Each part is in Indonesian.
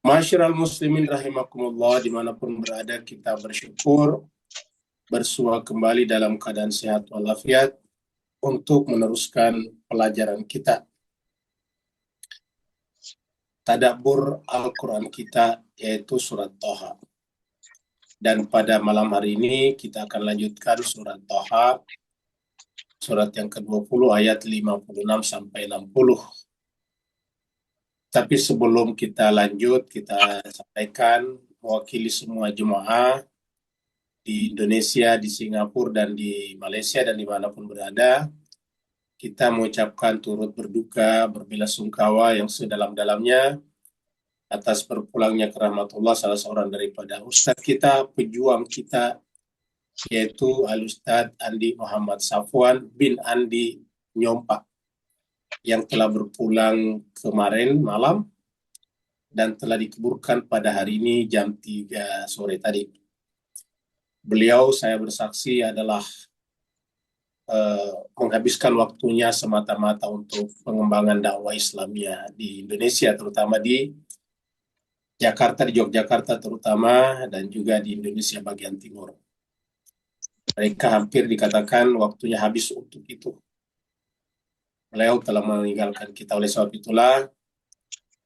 Masyiral muslimin rahimakumullah, dimanapun berada kita bersyukur bersua kembali dalam keadaan sehat walafiat untuk meneruskan pelajaran kita tadabbur Al-Quran kita, yaitu surat Thaha. Dan pada malam hari ini kita akan lanjutkan surat Thaha, surat yang ke-20 ayat 56 sampai 60. Tapi sebelum kita lanjut, kita sampaikan mewakili semua jemaah di Indonesia, di Singapura, dan di Malaysia, dan dimanapun berada, kita mengucapkan turut berduka, berbelasungkawa yang sedalam-dalamnya atas berpulangnya ke rahmatullah salah seorang daripada ustadz kita, pejuang kita, yaitu Al-Ustadz Andi Muhammad Safwan bin Andi Nyompa, yang telah berpulang kemarin malam dan telah dikuburkan pada hari ini jam 3 sore tadi. Beliau, saya bersaksi, adalah menghabiskan waktunya semata-mata untuk pengembangan dakwah Islamiyah di Indonesia, terutama di Jakarta, di Yogyakarta terutama, dan juga di Indonesia bagian timur. Mereka hampir dikatakan waktunya habis untuk itu. Beliau telah meninggalkan kita, oleh sebab itulah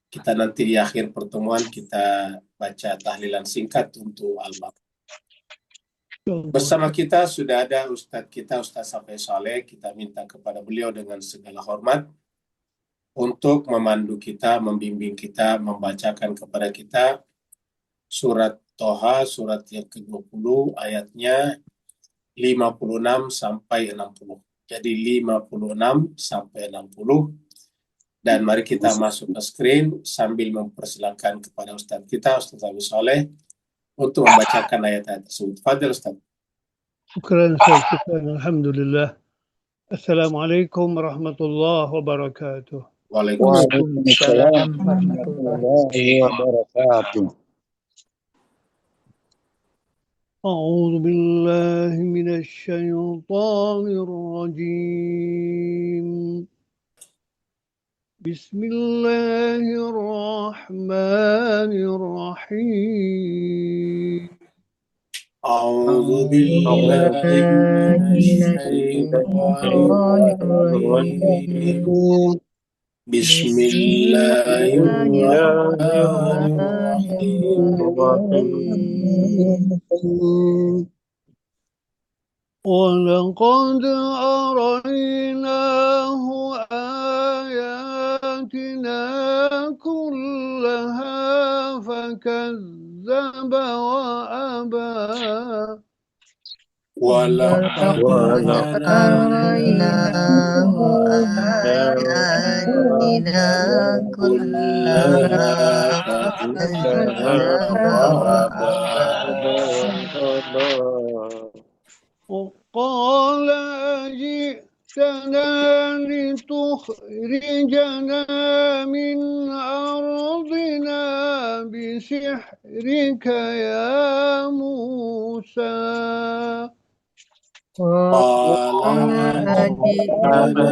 kita nanti di akhir pertemuan kita baca tahlilan singkat untuk Al-Baqarah. Bersama kita sudah ada Ustadz kita, Ustadz Safai Saleh. Kita minta kepada beliau dengan segala hormat untuk memandu kita, membimbing kita, membacakan kepada kita surat Thaha, surat yang ke-20, ayatnya 56 sampai 60. Jadi 56 sampai 60. Dan mari kita masuk ke screen sambil mempersilakan kepada Ustadz kita, Ustadz Safai Saleh, untuk membacakan ayat-ayat tersebut. Fadil Ustadz. Syukran, syukran, alhamdulillah. Assalamualaikum warahmatullahi wabarakatuh. Waalaikumsalam warahmatullahi wabarakatuh. أعوذ بالله من الشيطان الرجيم. بسم الله الرحمن الرحيم. أعوذ بالله من الشيطان الرجيم. بسم الله الرحمن الرحيم. ولقد أريناه آياتنا كلها فكذب وأبى. ولقد أريناه آياتنا كلها فكذب وأبى. وقال أجئتنا لتخرجنا من أرضنا بسحرك يا موسى. قال أجئتنا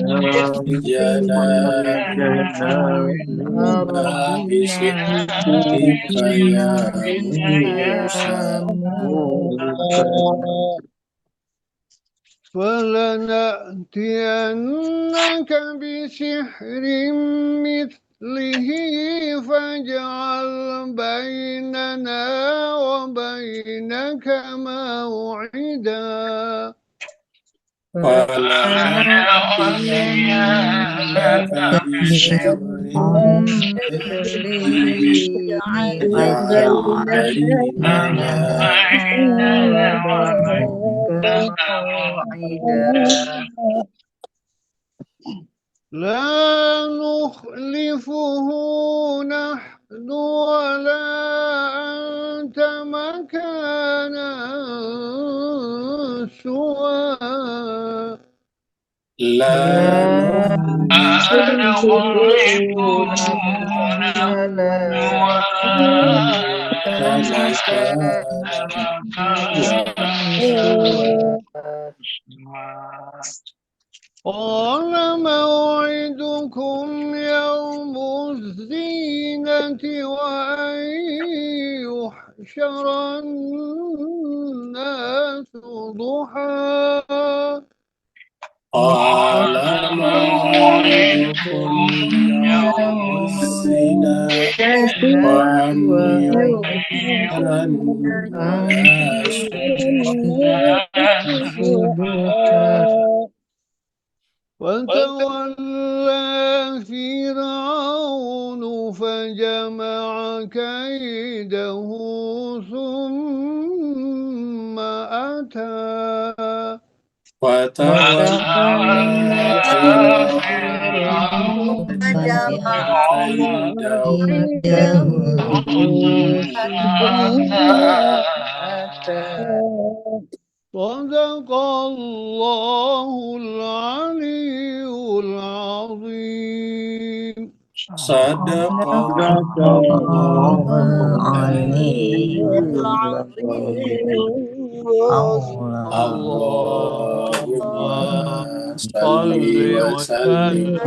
لتخرجنا من أرضنا بسحرك يا موسى. فلنأتينك بسحر مثله فاجعل بيننا وبينك موعدا. فلنأتينك بسحر مثله فاجعل بيننا لا نخلفه نحن ولا أنت مكانا سوى. لا نخلفه نحن قال موعدكم يوم الزينة وأن يحشر الناس ضحى قال موعدكم يوم الزنا وأن يحشر الناس وتولى فرعون فجمع كيده ثم أتى وتولى فرعون فجمع كيده صدق الله العلي العظيم صدق الله العلي اللهم صل وسلم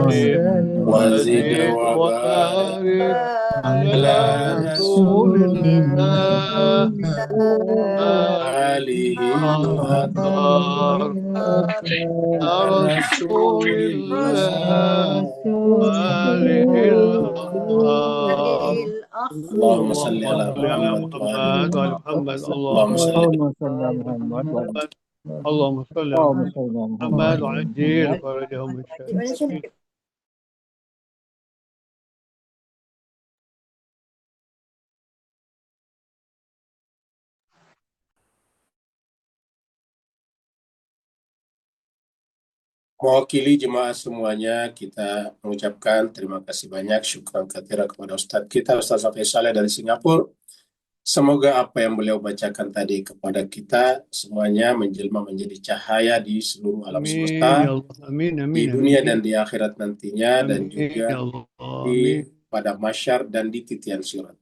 وزد وبارك على رسول الله آله الأطهار رسول الله وآله الأطهار اللهم صل على محمد وعلى محمد اللهم صل اللهم صل على محمد وعلى اللهم صل على اللهم صل على محمد محمد وعجل فرجهم الشهيد Mewakili jemaah semuanya, kita mengucapkan terima kasih banyak, syukran katsira kepada Ustadz kita, Ustadz Safri Saleh dari Singapura. Semoga apa yang beliau bacakan tadi kepada kita semuanya menjelma menjadi cahaya di seluruh alam semesta, di dunia dan di akhirat nantinya, dan juga pada masyar dan di titian sirat.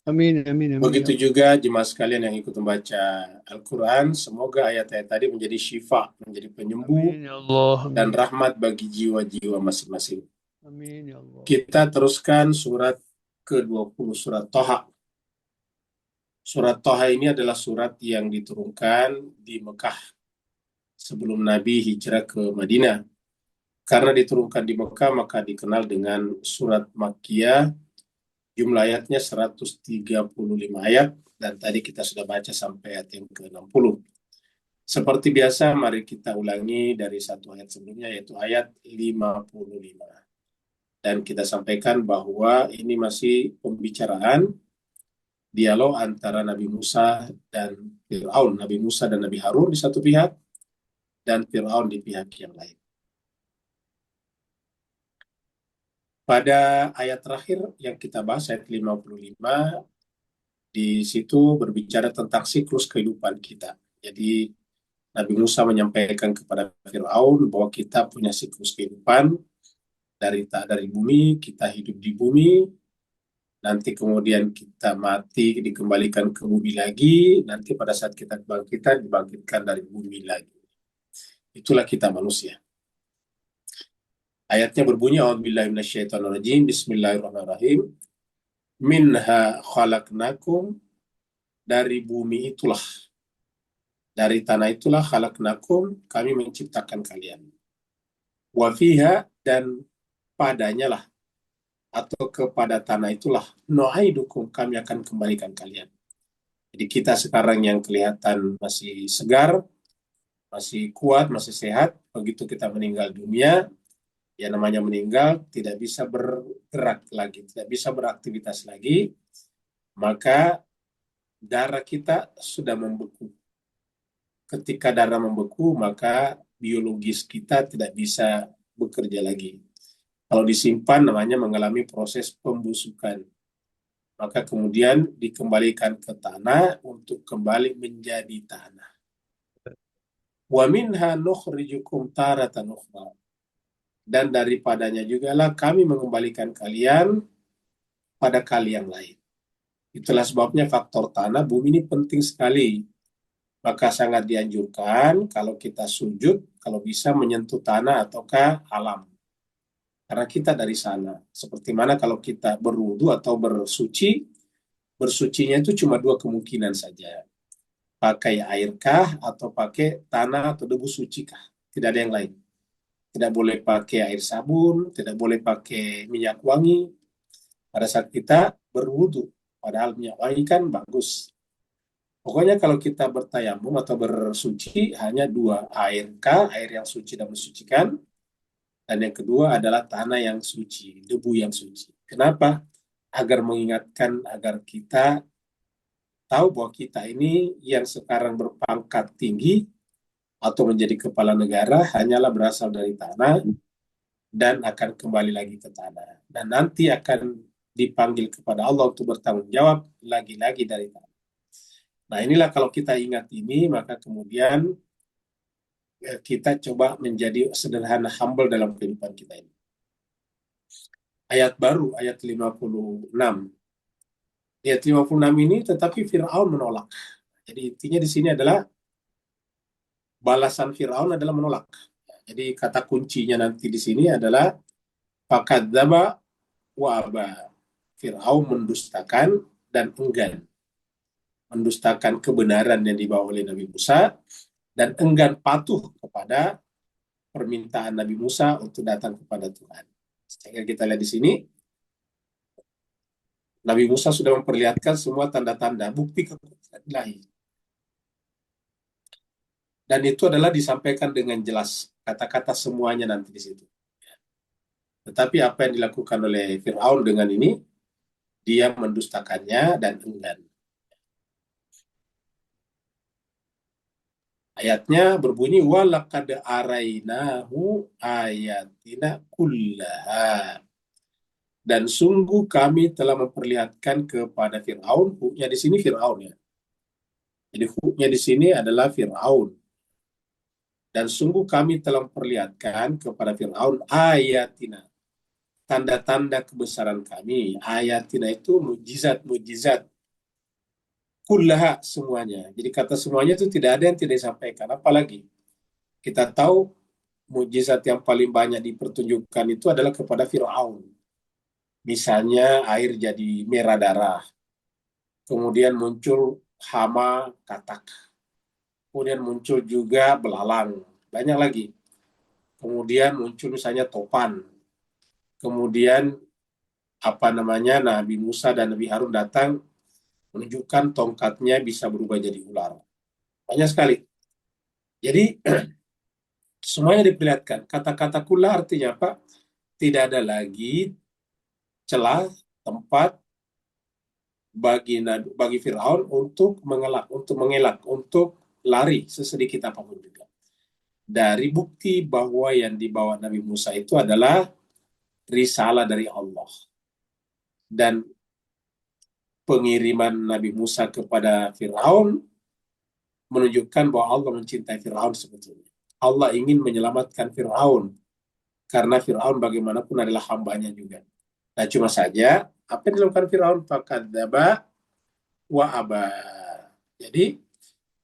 Amin, amin, amin. Begitu juga jemaah sekalian yang ikut membaca Al-Quran, semoga ayat-ayat tadi menjadi syifa, menjadi penyembuh Amin, ya Allah. dan rahmat bagi jiwa-jiwa masing-masing. Amin, ya Allah. Kita teruskan surat ke-20, surat Thaha. Surat Thaha ini adalah surat yang diturunkan di Mekah sebelum Nabi hijrah ke Madinah. Karena diturunkan di Mekah, maka dikenal dengan surat Makkiyah. Jumlah ayatnya 135 ayat, dan tadi kita sudah baca sampai ayat yang ke-60. Seperti biasa, mari kita ulangi dari satu ayat sebelumnya, yaitu ayat 55. Dan kita sampaikan bahwa ini masih pembicaraan, dialog antara Nabi Musa dan Fir'aun, Nabi Musa dan Nabi Harun di satu pihak, dan Fir'aun di pihak yang lain. Pada ayat terakhir yang kita bahas, ayat 55, di situ berbicara tentang siklus kehidupan kita. Jadi Nabi Musa menyampaikan kepada Fir'aun bahwa kita punya siklus kehidupan, dari bumi, kita hidup di bumi, nanti kemudian kita mati, dikembalikan ke bumi lagi, nanti pada saat kita dibangkitkan dari bumi lagi. Itulah kita manusia. Ayatnya berbunyi, A'udzubillahi minasyaitonirrajim, Bismillahirrahmanirrahim. Minha khalaqnakum, dari bumi itulah, dari tanah itulah, khalaqnakum, kami menciptakan kalian. Wa fiha, dan padanya lah, atau kepada tanah itulah, nu'idukum, kami akan kembalikan kalian. Jadi kita sekarang yang kelihatan masih segar, masih kuat, masih sehat, begitu kita meninggal dunia, ya namanya meninggal, tidak bisa bergerak lagi, tidak bisa beraktivitas lagi, maka darah kita sudah membeku. Ketika darah membeku, maka biologis kita tidak bisa bekerja lagi. Kalau disimpan, namanya mengalami proses pembusukan. Maka kemudian dikembalikan ke tanah untuk kembali menjadi tanah. Wa minha nukhrijukum taratan ukhra, dan daripadanya juga lah kami mengembalikan kalian pada kali yang lain. Itulah sebabnya faktor tanah bumi ini penting sekali. Maka sangat dianjurkan kalau kita sujud, kalau bisa menyentuh tanah ataukah alam. karena kita dari sana. Seperti mana kalau kita berwudu atau bersuci, bersucinya itu cuma dua kemungkinan saja. Pakai airkah atau pakai tanah atau debu suci kah? Tidak ada yang lain. Tidak boleh pakai air sabun, tidak boleh pakai minyak wangi pada saat kita berwudu. Padahal minyak wangi kan bagus. Pokoknya kalau kita bertayamum atau bersuci hanya dua, airkah, air yang suci dan mensucikan, dan yang kedua adalah tanah yang suci, debu yang suci. Kenapa? Agar mengingatkan agar kita tahu bahwa kita ini yang sekarang berpangkat tinggi atau menjadi kepala negara hanyalah berasal dari tanah dan akan kembali lagi ke tanah. Dan nanti akan dipanggil kepada Allah untuk bertanggung jawab lagi-lagi dari tanah. Nah inilah kalau kita ingat ini, maka kemudian kita coba menjadi sederhana, humble dalam kehidupan kita ini. Ayat baru, ayat 56. Ayat 56 ini tetapi Fir'aun menolak. Jadi intinya di sini adalah balasan Fir'aun adalah menolak. Jadi kata kuncinya nanti di sini adalah fakadzdzaba wa aba. Fir'aun mendustakan dan enggan. Mendustakan kebenaran yang dibawa oleh Nabi Musa dan enggan patuh kepada permintaan Nabi Musa untuk datang kepada Tuhan. Sehingga kita lihat di sini, Nabi Musa sudah memperlihatkan semua tanda-tanda bukti kekuasaan ilahi. Dan itu adalah disampaikan dengan jelas, kata-kata semuanya nanti di situ. Tetapi apa yang dilakukan oleh Fir'aun dengan ini, dia mendustakannya dan enggan. Ayatnya berbunyi, وَلَقَدْ أَرَيْنَاهُ آيَاتِنَا كُلَّهَا. Dan sungguh kami telah memperlihatkan kepada Fir'aun, huknya di sini Fir'aun ya. Jadi huknya di sini adalah Fir'aun. Dan sungguh kami telah memperlihatkan kepada Fir'aun ayatina, tanda-tanda kebesaran kami. Ayatina itu mujizat-mujizat. Kullaha semuanya. Jadi kata semuanya itu tidak ada yang tidak disampaikan. Apalagi kita tahu mujizat yang paling banyak dipertunjukkan itu adalah kepada Fir'aun. Misalnya air jadi merah darah. Kemudian muncul hama katak. Kemudian muncul juga belalang. Banyak lagi. Kemudian muncul misalnya topan. Kemudian Nabi Musa dan Nabi Harun datang menunjukkan tongkatnya bisa berubah jadi ular. Banyak sekali. Jadi semuanya diperlihatkan. Kata-kata kula artinya apa? Tidak ada lagi celah, tempat bagi Fir'aun untuk mengelak, untuk lari sesedikit apapun juga. Dari bukti bahwa yang dibawa Nabi Musa itu adalah risalah dari Allah. Dan pengiriman Nabi Musa kepada Fir'aun menunjukkan bahwa Allah mencintai Fir'aun sebetulnya. Allah ingin menyelamatkan Fir'aun karena Fir'aun bagaimanapun adalah hambanya juga. Nah cuma saja apa yang dilakukan Fir'aun fakadzdzaba wa aba. Jadi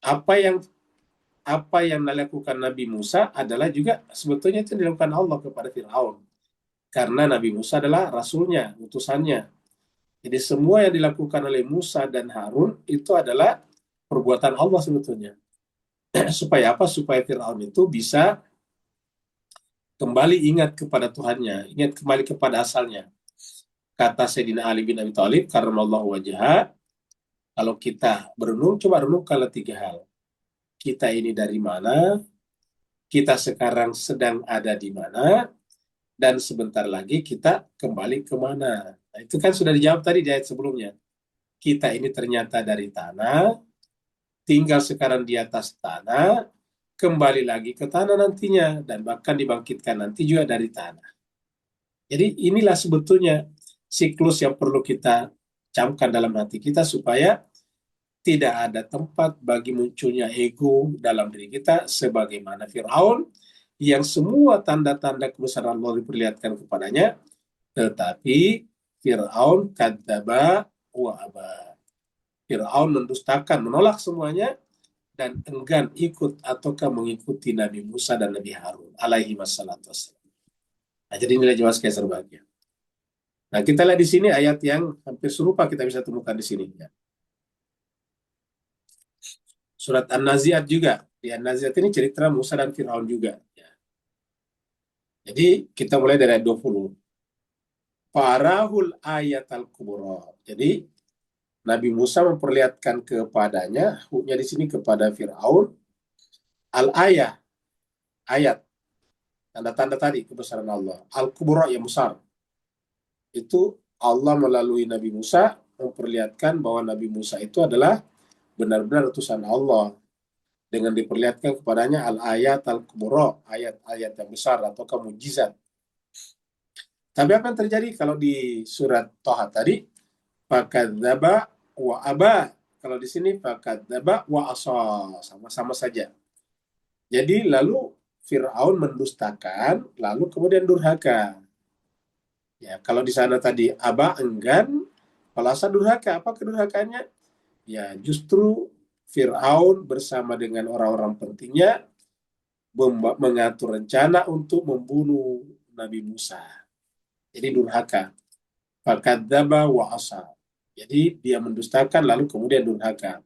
apa yang dilakukan Nabi Musa adalah juga sebetulnya itu dilakukan Allah kepada Fir'aun. Karena Nabi Musa adalah rasulnya, utusannya. Jadi semua yang dilakukan oleh Musa dan Harun itu adalah perbuatan Allah sebetulnya. Supaya apa? Supaya Fir'aun itu bisa kembali ingat kepada Tuhannya, ingat kembali kepada asalnya. Kata Sayyidina Ali bin Abi Thalib, karramallahu wajhah, kalau kita berenung, coba renungkanlah 3 hal. Kita ini dari mana? Kita sekarang sedang ada di mana? Dan sebentar lagi kita kembali kemana? Nah, itu kan sudah dijawab tadi di ayat sebelumnya. Kita ini ternyata dari tanah, tinggal sekarang di atas tanah, kembali lagi ke tanah nantinya, dan bahkan dibangkitkan nanti juga dari tanah. Jadi inilah sebetulnya siklus yang perlu kita camkan dalam hati kita supaya tidak ada tempat bagi munculnya ego dalam diri kita sebagaimana Fir'aun yang semua tanda-tanda kebesaran Allah diperlihatkan kepadanya, tetapi Fir'aun kadzdzaba wa aba. Fir'aun mendustakan, menolak semuanya, dan enggan ikut ataukah mengikuti Nabi Musa dan Nabi Harun alaihi wassalatu wassalam. Nah, jadi inilah jemaah sekalian berbahagia. Nah, kita lihat di sini ayat yang hampir serupa kita bisa temukan di sini. Ya. Surat An-Nazi'at juga. Di An-Nazi'at ini cerita Musa dan Fir'aun juga. Ya. Jadi kita mulai dari ayat 20. Farahul ayat al-kubra. Jadi Nabi Musa memperlihatkan kepadanya, huknya di sini kepada Fir'aun, al-ayah, ayat, tanda-tanda tadi kebesaran Allah. Al-kubra yang besar. Itu Allah melalui Nabi Musa memperlihatkan bahwa Nabi Musa itu adalah benar-benar utusan Allah dengan diperlihatkan kepadanya al-ayat al-kubra, ayat-ayat yang besar atau mukjizat. Tapi apa yang terjadi kalau di surat Toha tadi? Fakadzaba wa aba. Kalau di sini fakadzaba wa asa, sama-sama saja. Jadi lalu Fir'aun mendustakan, lalu kemudian durhaka. Ya, kalau di sana tadi aba enggan, kalau asa durhaka, apa kedurhakaannya? Ya, justru Fir'aun bersama dengan orang-orang pentingnya mengatur rencana untuk membunuh Nabi Musa. Jadi durhaka. Fakadzaba wa asa. Jadi dia mendustakan lalu kemudian durhaka.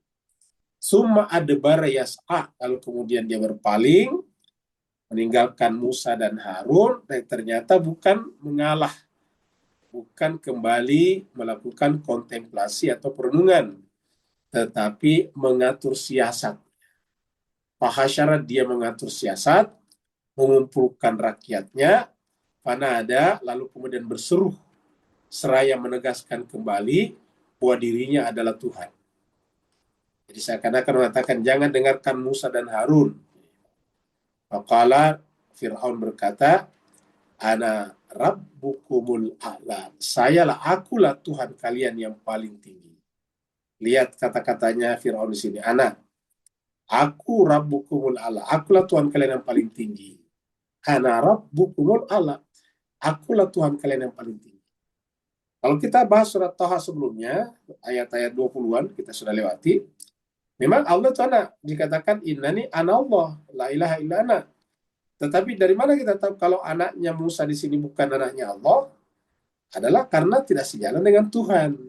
Summa adbara yas'a, lalu kemudian dia berpaling meninggalkan Musa dan Harun, dan ternyata bukan mengalah, bukan kembali melakukan kontemplasi atau perenungan, tetapi mengatur siasat. Fahasyara, dia mengatur siasat, mengumpulkan rakyatnya, fanada, lalu kemudian berseru seraya menegaskan kembali bahwa dirinya adalah Tuhan. Jadi seakan-akan mengatakan jangan dengarkan Musa dan Harun. Faqala, Fir'aun berkata, ana rabbukumul a'la. Sayalah, akulah Tuhan kalian yang paling tinggi. Lihat kata-katanya Fir'aun di sini. Ana, aku rabbukumul a'la. Akulah Tuhan kalian yang paling tinggi. Ana rabbukumul a'la. Akulah Tuhan kalian yang paling tinggi. Kalau kita bahas surat Taha sebelumnya, ayat-ayat 20-an kita sudah lewati. Memang Allah itu anak. Dikatakan innani ana Allah, la ilaha illa ana. Tetapi dari mana kita tahu kalau anaknya Musa di sini bukan anaknya Allah? Adalah karena tidak sejalan dengan Tuhan.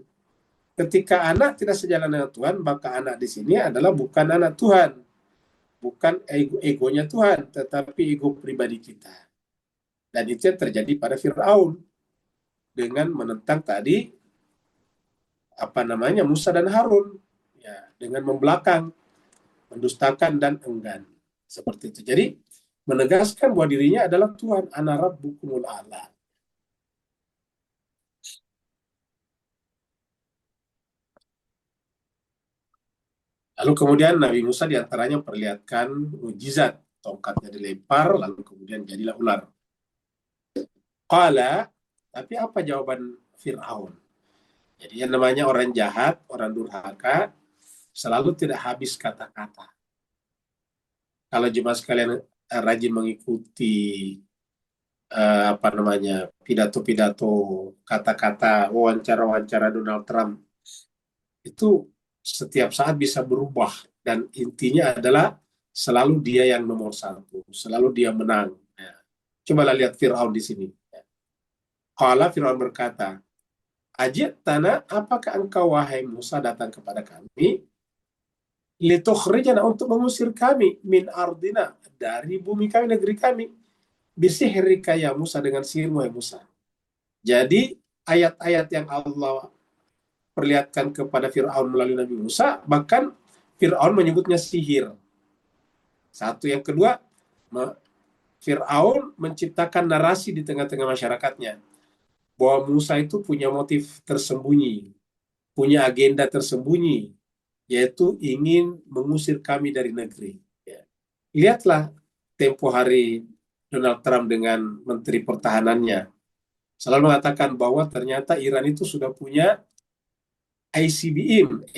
Ketika anak tidak sejalan dengan Tuhan, maka anak di sini adalah bukan anak Tuhan. Bukan egonya Tuhan, tetapi ego pribadi kita. Dan itu yang terjadi pada Fir'aun. Dengan menentang tadi, Musa dan Harun. Ya, dengan membelakang, mendustakan, dan enggan. Seperti itu. Jadi, menegaskan bahwa dirinya adalah Tuhan. Ana rabbukumul a'la. Lalu kemudian Nabi Musa diantaranya memperlihatkan mujizat. Tongkatnya dilempar, lalu kemudian jadilah ular. Qala, tapi apa jawaban Fir'aun? Jadi yang namanya orang jahat, orang durhaka, selalu tidak habis kata-kata. Kalau jemaah sekalian rajin mengikuti pidato-pidato, kata-kata, wawancara-wawancara Donald Trump, itu setiap saat bisa berubah. Dan intinya adalah selalu dia yang nomor satu, selalu dia menang. Ya. Cobalah lihat Fir'aun di sini. Qala, Fir'aun berkata, Ajit tanah, apakah engkau wahai Musa datang kepada kami? Litukhrijana, untuk mengusir kami min ardina, dari bumi kami, negeri kami. Bisihrika ya Musa, dengan sihirmu ya Musa. Jadi ayat-ayat yang Allah perlihatkan kepada Fir'aun melalui Nabi Musa, bahkan Fir'aun menyebutnya sihir. Satu, yang kedua, Fir'aun menciptakan narasi di tengah-tengah masyarakatnya bahwa Musa itu punya motif tersembunyi, punya agenda tersembunyi, yaitu ingin mengusir kami dari negeri. Ya. Lihatlah tempo hari Donald Trump dengan Menteri Pertahanannya. Selalu mengatakan bahwa ternyata Iran itu sudah punya ICBM.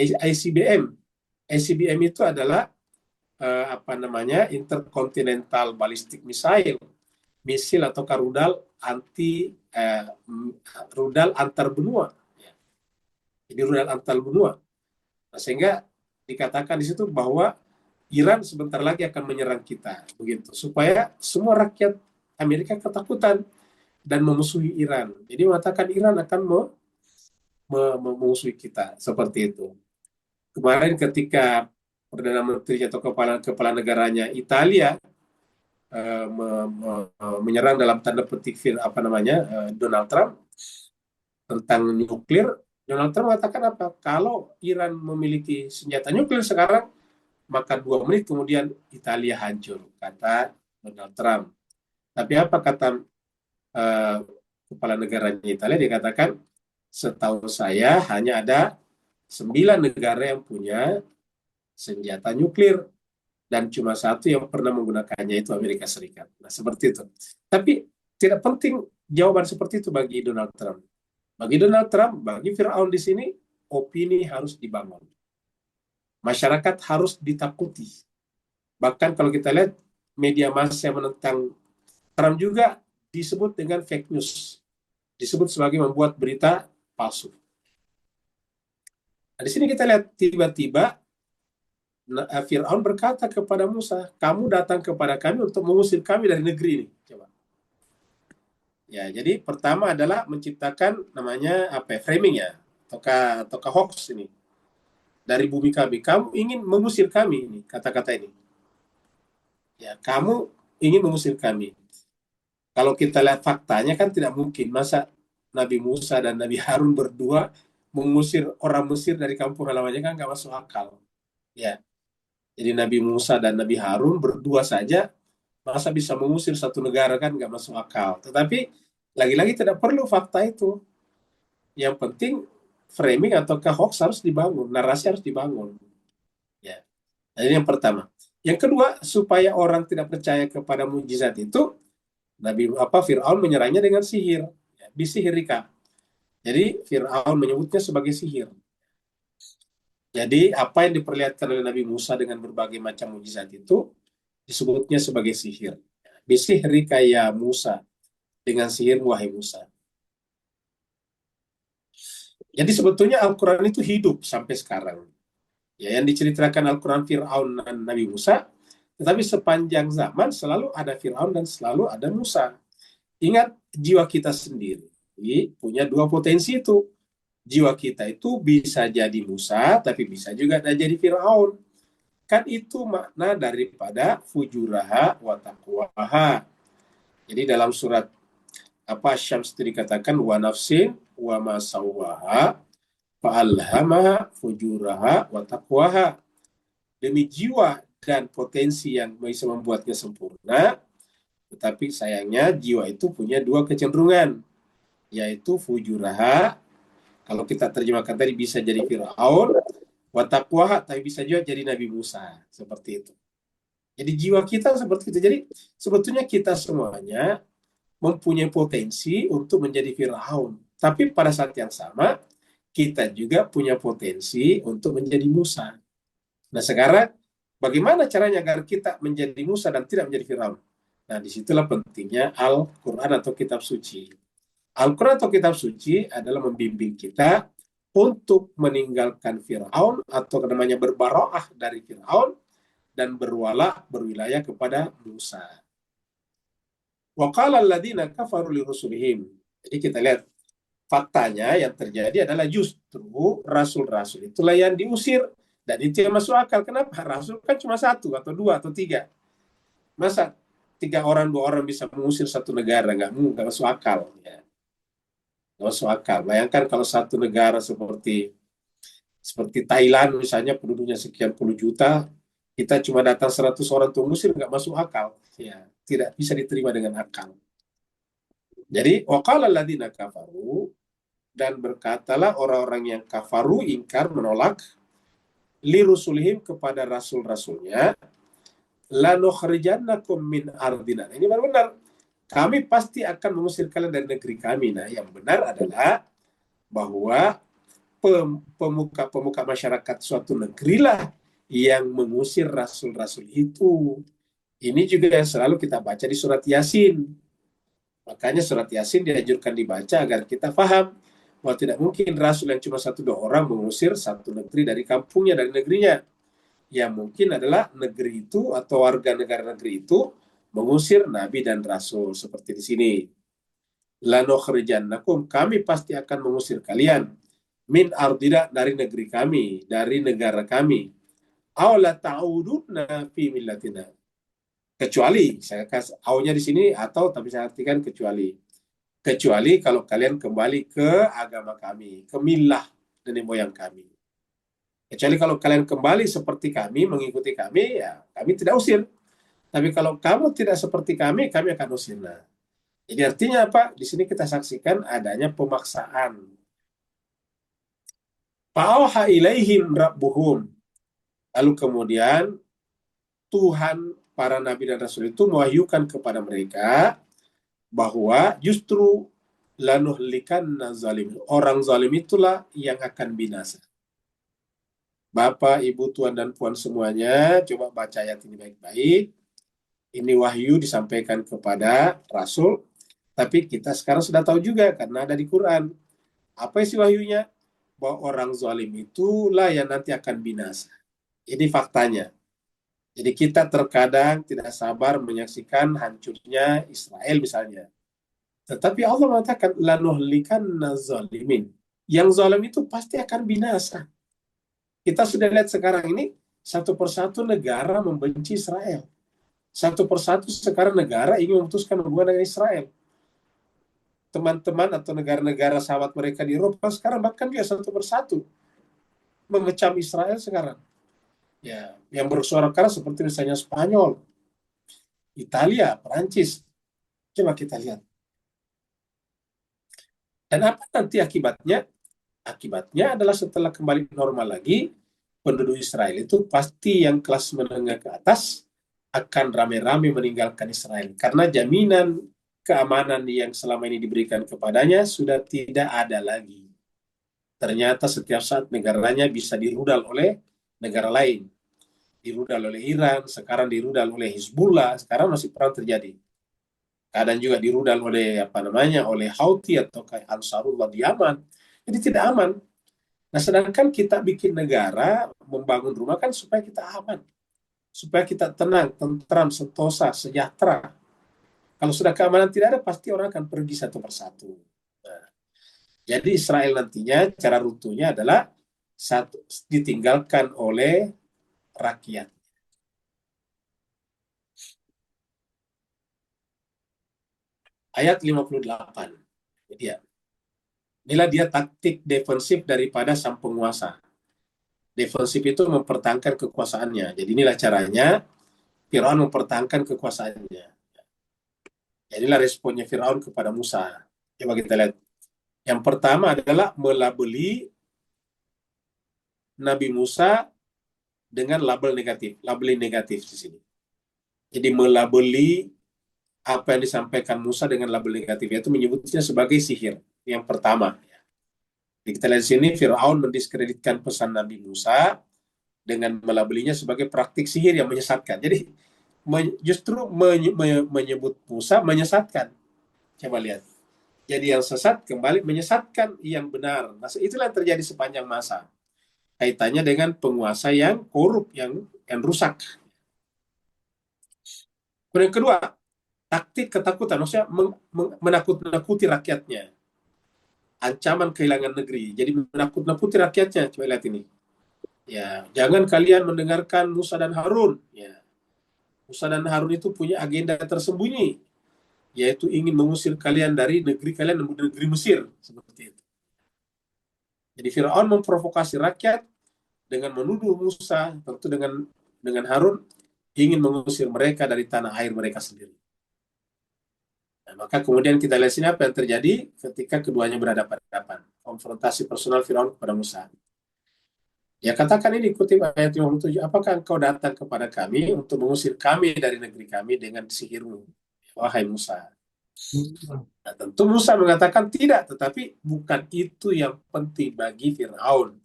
ICBM itu adalah Intercontinental Ballistic Missile, misil atau rudal antar benua. Jadi rudal antar benua. Nah, sehingga dikatakan di situ bahwa Iran sebentar lagi akan menyerang kita, begitu. Supaya semua rakyat Amerika ketakutan. dan memusuhi Iran. Jadi mengatakan Iran akan memusuhi kita, seperti itu. Kemarin ketika Perdana Menteri atau kepala negaranya Italia menyerang dalam tanda petik Donald Trump tentang nuklir, Donald Trump mengatakan apa? Kalau Iran memiliki senjata nuklir sekarang, maka 2 menit kemudian Italia hancur, kata Donald Trump. Tapi apa kata kepala negaranya Italia? Dia katakan, setahu saya hanya ada 9 negara yang punya senjata nuklir dan cuma satu yang pernah menggunakannya, itu Amerika Serikat. Nah, seperti itu. Tapi tidak penting jawaban seperti itu bagi Donald Trump. Bagi Donald Trump, bagi Firaun di sini, opini harus dibangun. Masyarakat harus ditakuti. Bahkan kalau kita lihat media massa yang menentang Trump juga disebut dengan fake news. Disebut sebagai membuat berita palsu. Nah, di sini kita lihat tiba-tiba Firaun berkata kepada Musa, kamu datang kepada kami untuk mengusir kami dari negeri ini. Coba. Ya, jadi pertama adalah menciptakan namanya framing ya, ataukah hoax ini dari bumi kami. Kamu ingin mengusir kami, ini kata-kata ini. Ya, kamu ingin mengusir kami. Kalau kita lihat faktanya kan tidak mungkin. Masa Nabi Musa dan Nabi Harun berdua mengusir orang Mesir dari kampung halamannya, kan nggak masuk akal. Ya, jadi Nabi Musa dan Nabi Harun berdua saja, masa bisa mengusir satu negara, kan nggak masuk akal. Tetapi lagi-lagi tidak perlu fakta itu. Yang penting framing atau hoax harus dibangun, narasi harus dibangun. Ya, ini yang pertama. Yang kedua, supaya orang tidak percaya kepada mukjizat itu, Firaun menyerangnya dengan sihir, ya, bisihirika. Jadi Firaun menyebutnya sebagai sihir. Jadi apa yang diperlihatkan oleh Nabi Musa dengan berbagai macam mukjizat itu disebutnya sebagai sihir. Bisihirika ya Musa, dengan sihir wahai Musa. Jadi sebetulnya Al-Quran itu hidup sampai sekarang. Ya, yang diceritakan Al-Quran Firaun dan Nabi Musa, tetapi sepanjang zaman selalu ada Firaun dan selalu ada Musa. Ingat, jiwa kita sendiri punya 2 potensi itu. Jiwa kita itu bisa jadi Musa, tapi bisa juga jadi Firaun. Kan itu makna daripada fujuraha wa taqwaha. Jadi dalam surat Syams itu dikatakan wa nafsin wa ma sawwaha fa'alhamaha fujuraha wa taqwaha. Demi jiwa dan potensi yang bisa membuatnya sempurna, tetapi sayangnya jiwa itu punya 2 kecenderungan, yaitu fujuraha, kalau kita terjemahkan tadi bisa jadi Firaun, wa taqwaha, tapi bisa juga jadi Nabi Musa, seperti itu. Jadi jiwa kita seperti itu. Jadi sebetulnya kita semuanya mempunyai potensi untuk menjadi Firaun, tapi pada saat yang sama kita juga punya potensi untuk menjadi Musa. Nah, sekarang bagaimana caranya agar kita menjadi Musa dan tidak menjadi Firaun? Nah, disitulah pentingnya Al-Quran atau kitab suci. Al-Quran atau kitab suci adalah membimbing kita untuk meninggalkan Firaun, atau namanya berbaroah dari Firaun, dan berwilayah kepada Musa. Wa qala alladziina kafaru li rusulihim. Jadi kita lihat faktanya yang terjadi adalah justru rasul-rasul itulah yang diusir, dan itu yang masuk akal. Kenapa? Rasul kan cuma 1 atau 2 atau 3. Masa 3 orang 2 orang bisa mengusir satu negara? Nggak masuk akal. Ya. Nggak masuk akal. Bayangkan kalau satu negara seperti Thailand misalnya, penduduknya sekian puluh juta, kita cuma datang 100 orang untuk mengusir, nggak masuk akal. Ya, tidak bisa diterima dengan akal. Jadi waqala alladziina kafaru, dan berkatalah orang-orang yang kafaru, ingkar, menolak, li rusulihim, kepada rasul-rasulnya, lanukhrijannakum min ardina. Ini benar-benar, kami pasti akan mengusir kalian dari negeri kami. Nah, yang benar adalah bahwa pemuka masyarakat suatu negeri lah yang mengusir rasul-rasul itu. Ini juga yang selalu kita baca di surat Yasin. Makanya surat Yasin dianjurkan dibaca agar kita paham bahwa tidak mungkin rasul yang cuma 1-2 orang mengusir satu negeri dari kampungnya, dari negerinya. Yang mungkin adalah negeri itu atau warga negara negeri itu mengusir nabi dan rasul, seperti di sini. Lanukhrijannakum, kami pasti akan mengusir kalian, min ardina, dari negeri kami, dari negara kami, aw la ta'udunna fi millatina, kecuali saya kasih awnya di sini atau, tapi saya artikan kecuali kalau kalian kembali ke agama kami, ke milah nenek moyang kami. Kecuali kalau kalian kembali seperti kami, mengikuti kami, ya kami tidak usir. Tapi kalau kamu tidak seperti kami akan usir. Nah, jadi artinya apa? Di sini kita saksikan adanya pemaksaan. Fa'auha ilaihim rabbuhum. Lalu kemudian Tuhan para nabi dan rasul itu mewahyukan kepada mereka bahwa justru lanuhlikanna zalim. Orang zalim itulah yang akan binasa. Bapak, Ibu, Tuan, dan Puan semuanya, coba baca ayat ini baik-baik. Ini wahyu disampaikan kepada Rasul, tapi kita sekarang sudah tahu juga karena ada di Quran. Apa isi wahyunya? Bahwa orang zalim itulah yang nanti akan binasa. Ini faktanya. Jadi kita terkadang tidak sabar menyaksikan hancurnya Israel misalnya. Tetapi Allah mengatakan, lanuhlikanna zalimin. Yang zalim itu pasti akan binasa. Kita sudah lihat sekarang ini, satu persatu negara membenci Israel. Satu persatu sekarang negara ingin memutuskan hubungan dengan Israel. Teman-teman atau negara-negara sahabat mereka di Eropa sekarang bahkan dia satu persatu mengecam Israel sekarang. Ya, yang bersuara keras seperti misalnya Spanyol, Italia, Perancis. Coba kita lihat. Dan apa nanti akibatnya? Akibatnya adalah setelah kembali normal lagi, penduduk Israel itu pasti yang kelas menengah ke atas akan rame-rame meninggalkan Israel. Karena jaminan keamanan yang selama ini diberikan kepadanya sudah tidak ada lagi. Ternyata setiap saat negaranya bisa dirudal oleh negara lain. Dirudal oleh Iran, sekarang dirudal oleh Hizbullah, sekarang masih perang terjadi. Kadang juga dirudal oleh oleh Houthi atau kayak Ansarullah di Yaman. Jadi tidak aman. Nah, sedangkan kita bikin negara, membangun rumah kan supaya kita aman. Supaya kita tenang, tentram, sentosa, sejahtera. Kalau sudah keamanan tidak ada, pasti orang akan pergi satu persatu. Nah, jadi Israel nantinya, cara runtuhnya adalah satu, ditinggalkan oleh rakyat. Ayat 58. Jadi ya, inilah dia taktik defensif daripada sang penguasa. Defensif itu mempertahankan kekuasaannya. Jadi inilah caranya Firaun mempertahankan kekuasaannya. Inilah responnya Firaun kepada Musa. Coba kita lihat. Yang pertama adalah melabeli Nabi Musa dengan label negatif, labeling negatif di sini. Jadi melabeli apa yang disampaikan Musa dengan label negatif, yaitu menyebutnya sebagai sihir. Yang pertama. Jadi kita lihat di sini, Firaun mendiskreditkan pesan Nabi Musa dengan melabelinya sebagai praktik sihir yang menyesatkan. Jadi justru menyebut Musa menyesatkan. Coba lihat. Jadi yang sesat kembali menyesatkan yang benar. Nah, itulah yang terjadi sepanjang masa. Kaitannya dengan penguasa yang korup, yang rusak. Kemudian yang kedua, taktik ketakutan, maksudnya menakut-nakuti rakyatnya. Ancaman kehilangan negeri. Jadi menakut-nakuti rakyatnya. Coba lihat ini. Ya, jangan kalian mendengarkan Musa dan Harun. Ya. Musa dan Harun itu punya agenda tersembunyi, yaitu ingin mengusir kalian dari negeri kalian, negeri Mesir. Seperti itu. Jadi Firaun memprovokasi rakyat dengan menuduh Musa, tentu dengan Harun, ingin mengusir mereka dari tanah air mereka sendiri. Nah, maka kemudian kita lihat sini apa yang terjadi ketika keduanya berhadapan-hadapan. Konfrontasi personal Firaun kepada Musa. Ya katakan ini, kutip ayat 57, apakah engkau datang kepada kami untuk mengusir kami dari negeri kami dengan sihirmu, wahai Musa? Nah, tentu Musa mengatakan tidak, tetapi bukan itu yang penting bagi Firaun.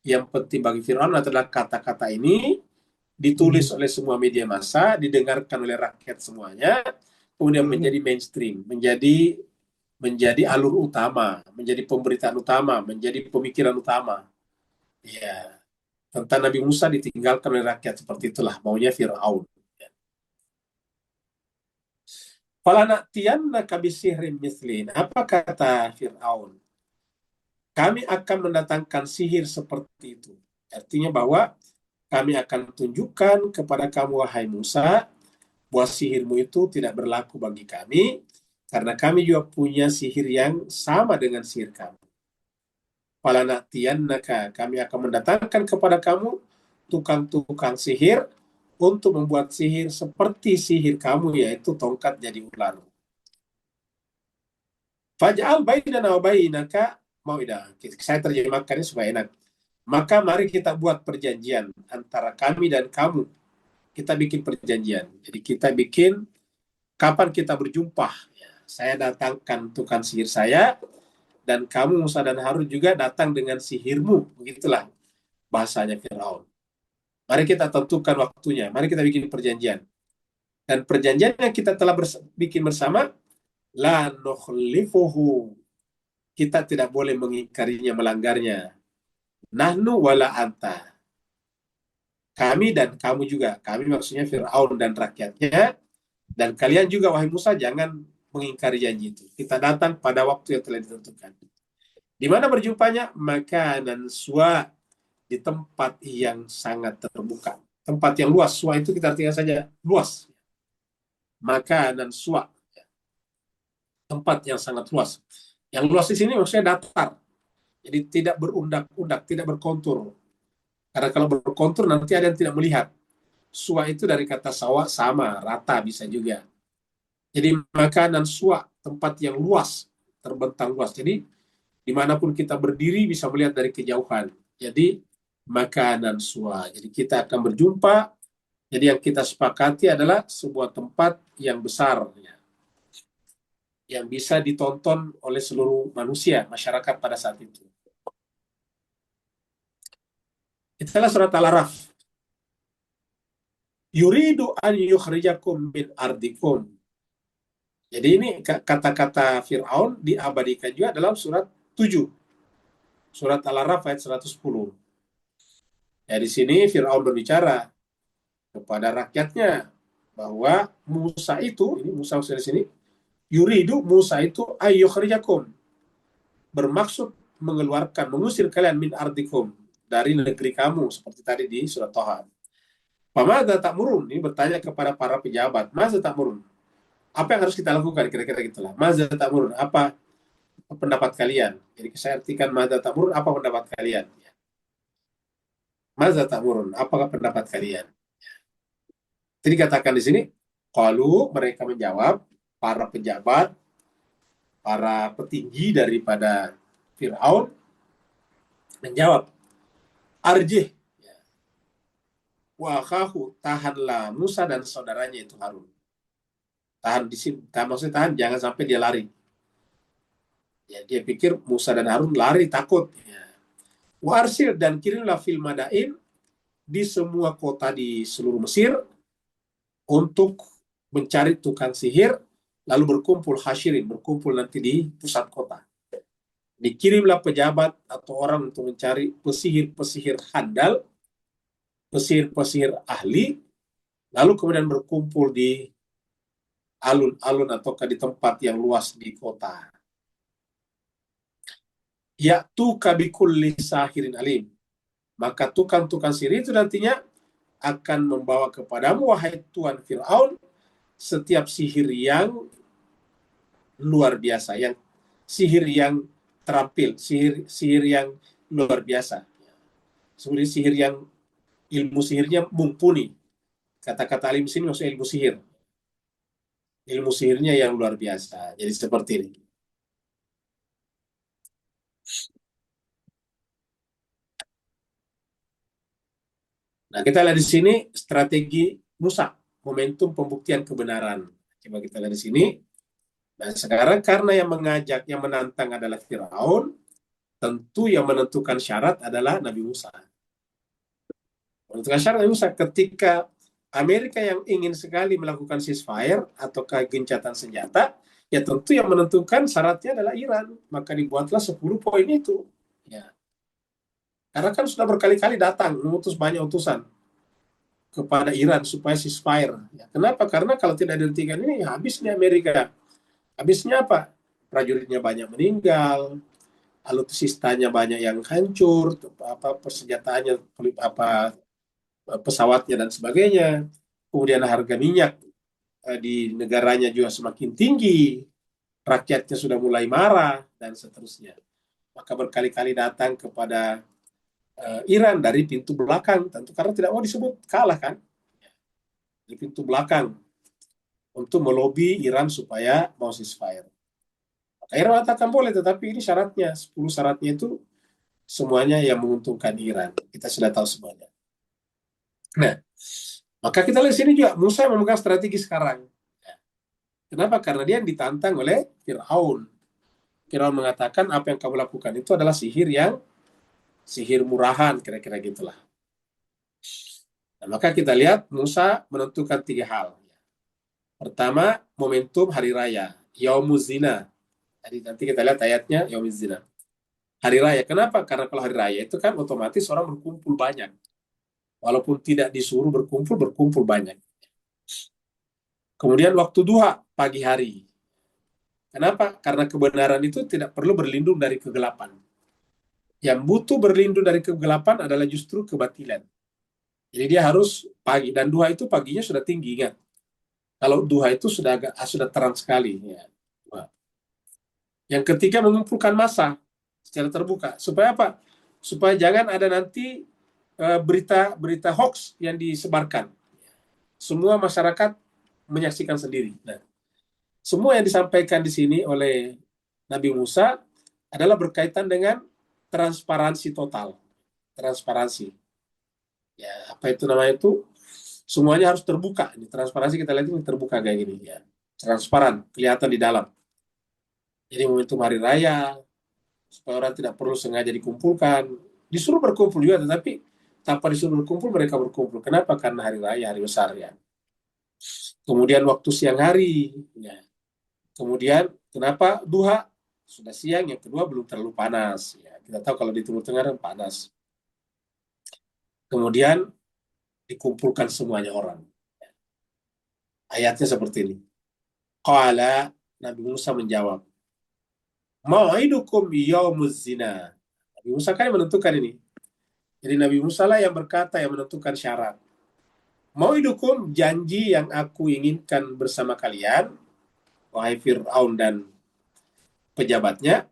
Yang penting bagi Firaun adalah kata-kata ini ditulis oleh semua media massa, didengarkan oleh rakyat semuanya, kemudian menjadi mainstream, menjadi alur utama, menjadi pemberitaan utama, menjadi pemikiran utama. Ya, tentang Nabi Musa ditinggalkan oleh rakyat, seperti itulah maunya Firaun. Falanatiyannaka bisihrin mithlin. Apa kata Fir'aun? Kami akan mendatangkan sihir seperti itu. Artinya bahwa kami akan tunjukkan kepada kamu, wahai Musa, bahwa sihirmu itu tidak berlaku bagi kami, karena kami juga punya sihir yang sama dengan sihir kamu. Falanatiyannaka, kami akan mendatangkan kepada kamu tukang-tukang sihir untuk membuat sihir seperti sihir kamu, yaitu tongkat jadi ular. Faj'al bainana wa bainaka mau'idah. Saya terjemahkannya supaya enak. Maka mari kita buat perjanjian antara kami dan kamu. Kita bikin perjanjian. Jadi kita bikin kapan kita berjumpa. Ya, saya datangkan tukang sihir saya, dan kamu Musa dan Harun juga datang dengan sihirmu. Begitulah bahasanya Firaun. Mari kita tentukan waktunya. Mari kita bikin perjanjian. Dan perjanjian yang kita telah bikin bersama, la nukhlifuhu, kita tidak boleh mengingkarinya, melanggarnya. Nahnu wala anta, kami dan kamu juga. Kami maksudnya Fir'aun dan rakyatnya, dan kalian juga wahai Musa jangan mengingkari janji itu. Kita datang pada waktu yang telah ditentukan. Di mana berjumpanya? Makanan suwa, di tempat yang sangat terbuka, tempat yang luas. Suwa itu kita artikan saja luas. Makanan suwa, tempat yang sangat luas. Yang luas di sini maksudnya datar. Jadi tidak berundak-undak, tidak berkontur. Karena kalau berkontur nanti ada yang tidak melihat. Suwa itu dari kata sawa, sama, rata bisa juga. Jadi makanan suwa, tempat yang luas, terbentang luas. Jadi dimanapun kita berdiri bisa melihat dari kejauhan. Jadi makanan suwa. Jadi kita akan berjumpa. Jadi yang kita sepakati adalah sebuah tempat yang besar, yang bisa ditonton oleh seluruh manusia, masyarakat pada saat itu. Itulah surat Al-Araf. Yuridu an yukhrijakum min ardikum. Jadi ini kata-kata Fir'aun diabadikan juga dalam surat 7. Surat Al-Araf ayat 110. Ya, di sini Fir'aun berbicara kepada rakyatnya bahwa Musa itu, ini Musa di sini, yuridu, Musa itu ayyukhrijakum, bermaksud mengeluarkan, mengusir kalian min ardikum, dari negeri kamu, seperti tadi di surat Toha. Pamadza ta'murun, ini bertanya kepada para pejabat, Madza ta'murun, apa yang harus kita lakukan, kira-kira gitulah. Madza ta'murun, apa pendapat kalian? Jadi saya artikan madza ta'murun, apa pendapat kalian? Madza ta'murun, apakah pendapat kalian? Jadi katakan di sini, qalu, mereka menjawab, para pejabat, para petinggi daripada Fir'aun menjawab, arjih, wa akhahu, tahanlah Musa dan saudaranya itu Harun. Tahan di sini, maksudnya tahan, jangan sampai dia lari. Ya, dia pikir Musa dan Harun lari, takut. Ya. Wa arsil, dan kirimlah fil madain, di semua kota di seluruh Mesir, untuk mencari tukang sihir, lalu berkumpul hasyirin, berkumpul nanti di pusat kota. Dikirimlah pejabat atau orang untuk mencari pesihir-pesihir handal, pesihir-pesihir ahli, lalu kemudian berkumpul di alun-alun atau di tempat yang luas di kota. Ya'tu kabikulli sahirin alim. Maka tukang-tukang sihir itu nantinya akan membawa kepadamu, wahai Tuan Fir'aun, setiap sihir yang luar biasa, yang sihir yang terampil, sihir yang luar biasa. Sebenarnya sihir yang ilmu sihirnya mumpuni. Kata-kata alim sini maksudnya ilmu sihir. Ilmu sihirnya yang luar biasa. Jadi seperti ini. Nah, kita lihat di sini strategi Musa, momentum pembuktian kebenaran. Coba kita lihat di sini. Nah, sekarang karena yang mengajak, yang menantang adalah Firaun, tentu yang menentukan syarat adalah Nabi Musa. Menentukan syarat Nabi Musa ketika Amerika yang ingin sekali melakukan ceasefire atau gencatan senjata, ya tentu yang menentukan syaratnya adalah Iran. Maka dibuatlah 10 poin itu. Ya. Karena kan sudah berkali-kali datang, mengutus banyak utusan. kepada Iran supaya ceasefire. Ya, kenapa? Karena kalau tidak dihentikan ini habis nih Amerika. Habisnya apa? Prajuritnya banyak meninggal, alutsistanya banyak yang hancur, persenjataannya, pesawatnya dan sebagainya. Kemudian harga minyak di negaranya juga semakin tinggi, rakyatnya sudah mulai marah dan seterusnya. Maka berkali-kali datang kepada Iran dari pintu belakang, tentu karena tidak mau disebut kalah kan, di pintu belakang untuk melobi Iran supaya mau ceasefire. Maka Iran mengatakan boleh, tetapi ini syaratnya, 10 syaratnya itu semuanya yang menguntungkan Iran. Kita sudah tahu semuanya. Nah, maka kita lihat sini juga Musa memegang strategi sekarang. Kenapa? Karena dia ditantang oleh Fir'aun. Fir'aun mengatakan apa yang kamu lakukan itu adalah sihir murahan, kira-kira gitulah. Nah, maka kita lihat Musa menentukan 3 hal. Pertama, momentum hari raya, Yaumuz Zina. Jadi nanti kita lihat ayatnya, Yaumuz Zina. Hari raya, kenapa? Karena kalau hari raya itu kan otomatis orang berkumpul banyak. Walaupun tidak disuruh berkumpul banyak. Kemudian waktu duha, pagi hari. Kenapa? Karena kebenaran itu tidak perlu berlindung dari kegelapan. Yang butuh berlindung dari kegelapan adalah justru kebatilan. Jadi dia harus pagi, dan duha itu paginya sudah tinggi, ingat. Kalau duha itu sudah terang sekali. Ya. Yang ketiga, mengumpulkan massa secara terbuka. Supaya apa? Supaya jangan ada nanti berita-berita hoax yang disebarkan. Semua masyarakat menyaksikan sendiri. Nah, semua yang disampaikan di sini oleh Nabi Musa adalah berkaitan dengan transparansi total. Transparansi. Ya, apa itu namanya itu? Semuanya harus terbuka. Ini transparansi kita lihat ini terbuka kayak gini. Ya. Transparan, kelihatan di dalam. Jadi momentum hari raya, supaya orang tidak perlu sengaja dikumpulkan. Disuruh berkumpul juga, tetapi tanpa disuruh berkumpul, mereka berkumpul. Kenapa? Karena hari raya, hari besar ya. Kemudian waktu siang hari, ya. Kemudian kenapa duha? Sudah siang, yang kedua belum terlalu panas. Ya. Kita tahu kalau di Timur Tengah panas. Kemudian dikumpulkan semuanya orang. Ayatnya seperti ini. Qala, Nabi Musa menjawab, mau'idukum yaumuz zina. Nabi Musa kan yang menentukan ini. Jadi Nabi Musa lah yang berkata, yang menentukan syarat. Mau'idukum, janji yang aku inginkan bersama kalian, wahai Fir'aun dan pejabatnya,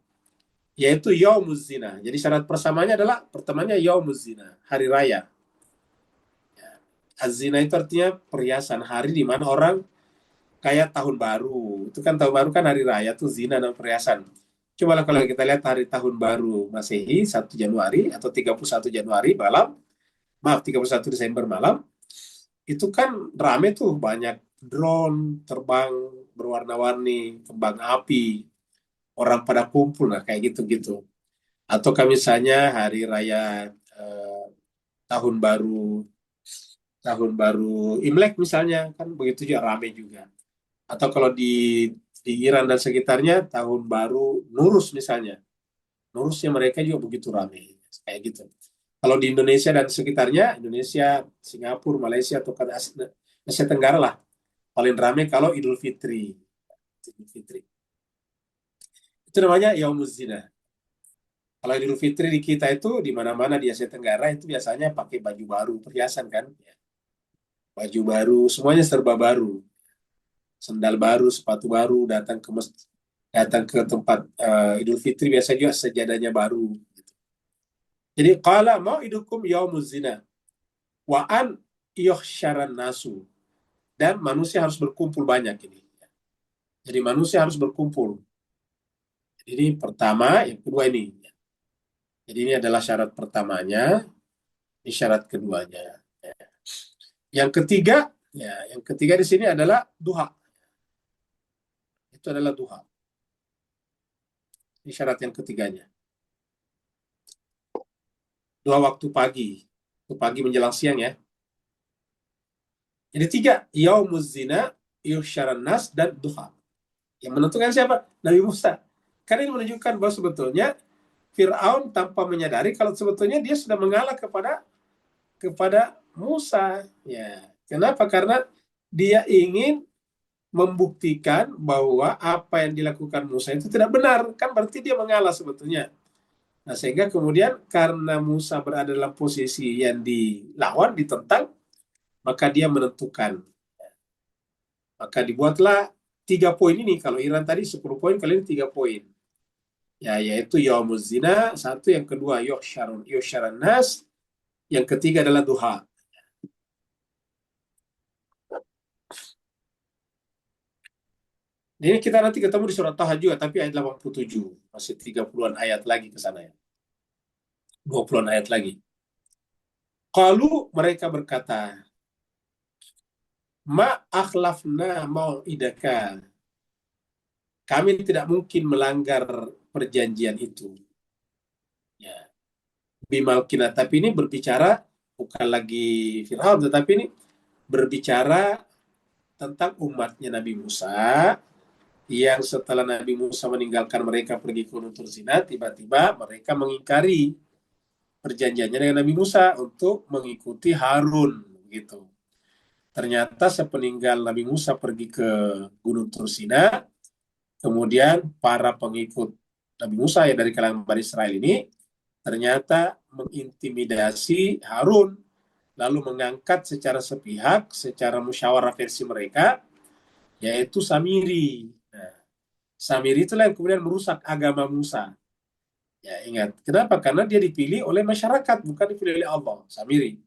yaitu yaumuz zina. Jadi syarat persamanya adalah, pertamanya yaumuz zina, hari raya. Az-zina itu artinya perhiasan, hari di mana orang kayak tahun baru. Itu kan tahun baru kan hari raya tuh zina dan perhiasan. Coba kalau kita lihat hari tahun baru Masehi 1 Januari atau 31 Januari malam, 31 Desember malam, itu kan rame tuh, banyak drone terbang berwarna-warni, kembang api, orang pada kumpul, nah kayak gitu-gitu. Atau misalnya hari raya tahun baru Imlek misalnya, kan begitu juga rame juga. Atau kalau di Iran dan sekitarnya tahun baru Nuruz misalnya, Nuruznya mereka juga begitu rame kayak gitu. Kalau di Indonesia dan sekitarnya, Indonesia, Singapura, Malaysia atau Asia Tenggara lah, paling rame kalau Idul Fitri. Idul Fitri itu namanya Yaumuz Zina. Kalau Idul Fitri di kita itu di mana-mana di Asia Tenggara itu biasanya pakai baju baru, perhiasan kan, baju baru, semuanya serba baru, sendal baru, sepatu baru, datang ke tempat Idul Fitri biasa juga sejadahnya baru. Jadi qala mau'idukum yaumuz zina wa an yuhsyaran nasu, dan manusia harus berkumpul banyak ini. Jadi manusia harus berkumpul. Ini pertama, yang kedua ini. Jadi ini adalah syarat pertamanya, ini syarat keduanya. Yang ketiga, yang ketiga di sini adalah duha. Itu adalah duha. Ini syarat yang ketiganya. Dua waktu pagi. Waktu pagi menjelang siang ya. Jadi 3, yaumuz zina, yuhsyaran nas, dan duha. Yang menentukan siapa? Nabi Musa. Karena ini menunjukkan bahwa sebetulnya Fir'aun tanpa menyadari kalau sebetulnya dia sudah mengalah kepada kepada Musa. Ya, kenapa? Karena dia ingin membuktikan bahwa apa yang dilakukan Musa itu tidak benar. Kan berarti dia mengalah sebetulnya. Nah, sehingga kemudian karena Musa berada dalam posisi yang dilawan, ditentang, maka dia menentukan. Maka dibuatlah 3 poin ini. Kalau Iran tadi 10 poin, kali ini 3 poin. Ya, yaitu Yaumuz Zina, satu, yang kedua Yuhsyarun Nas, yang ketiga adalah duha. Ini kita nanti ketemu di surat Taha juga, tapi ayat 87. Masih 30-an ayat lagi ke sana ya. 20-an ayat lagi. Qalu, mereka berkata, ma akhlafna mau'idaka. Kami tidak mungkin melanggar perjanjian itu. Ya. Bimalkina, tapi ini berbicara bukan lagi Fir'aun, tetapi ini berbicara tentang umatnya Nabi Musa, yang setelah Nabi Musa meninggalkan mereka pergi ke Gunung Tursina, tiba-tiba mereka mengingkari perjanjiannya dengan Nabi Musa untuk mengikuti Harun, gitu. Ternyata sepeninggal Nabi Musa pergi ke Gunung Tursina, kemudian para pengikut Nabi Musa ya dari kalangan Bani Israel ini ternyata mengintimidasi Harun, lalu mengangkat secara sepihak, secara musyawarah versi mereka, yaitu Samiri. Nah, Samiri itulah yang kemudian merusak agama Musa. Ya, ingat. Kenapa? Karena dia dipilih oleh masyarakat, bukan dipilih oleh Allah. Samiri.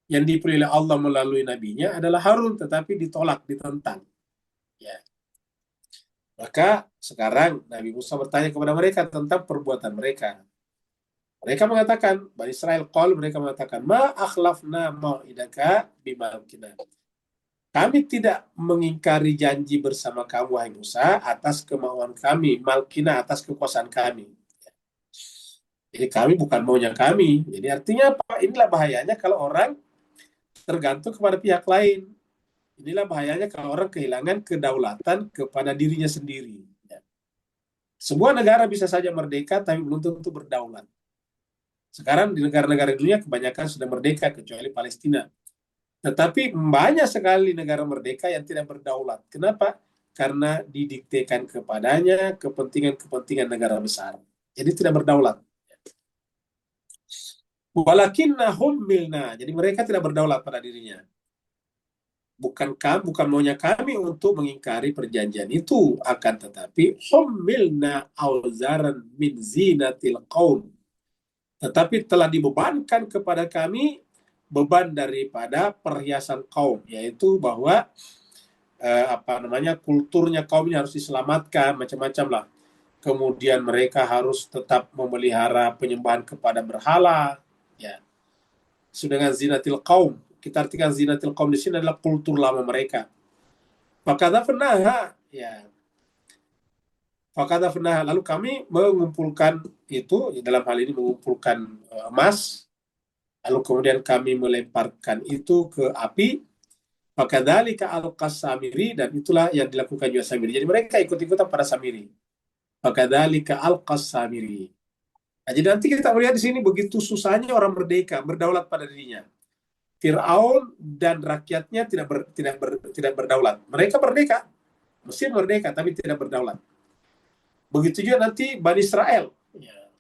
Yang dipilih oleh Allah melalui nabinya adalah Harun, tetapi ditolak, ditentang. Ya. Maka sekarang Nabi Musa bertanya kepada mereka tentang perbuatan mereka. Mereka mengatakan, Bani Israel mereka mengatakan, ma akhlafna mau'idaka bimalkina. Kami tidak mengingkari janji bersama kamu, wahai Musa, atas kemauan kami, malkina, atas kekuasaan kami. Jadi kami bukan maunya kami. Jadi artinya apa? Inilah bahayanya kalau orang tergantung kepada pihak lain. Inilah bahayanya kalau orang kehilangan kedaulatan kepada dirinya sendiri. Sebuah negara bisa saja merdeka, tapi belum tentu berdaulat. Sekarang di negara-negara dunia kebanyakan sudah merdeka, kecuali Palestina. Tetapi banyak sekali negara merdeka yang tidak berdaulat. Kenapa? Karena didiktekan kepadanya kepentingan-kepentingan negara besar. Jadi tidak berdaulat. Walakinnahum milna. Jadi mereka tidak berdaulat pada dirinya. Bukan maunya kami untuk mengingkari perjanjian itu, akan tetapi humilna auzaran min zinatil qaum. Tetapi telah dibebankan kepada kami beban daripada perhiasan kaum, yaitu bahwa kulturnya kaum ini harus diselamatkan, macam-macam lah. Kemudian mereka harus tetap memelihara penyembahan kepada berhala, ya. Sedangkan zinatil kaum, kita artikan zinatil kaum di sini adalah kultur lama mereka. Fakadafnaha, ya. Fakadafnaha, lalu kami mengumpulkan itu, dalam hal ini mengumpulkan emas, lalu kemudian kami melemparkan itu ke api. Fakadzalika alqas Samiri, dan itulah yang dilakukan juga Samiri. Jadi mereka ikut-ikutan pada Samiri. Fakadzalika alqas Samiri. Nah, jadi nanti kita melihat di sini begitu susahnya orang merdeka, berdaulat pada dirinya. Fir'aun dan rakyatnya tidak berdaulat. Mereka merdeka, Mesir merdeka, tapi tidak berdaulat. Begitu juga nanti Bani Israel.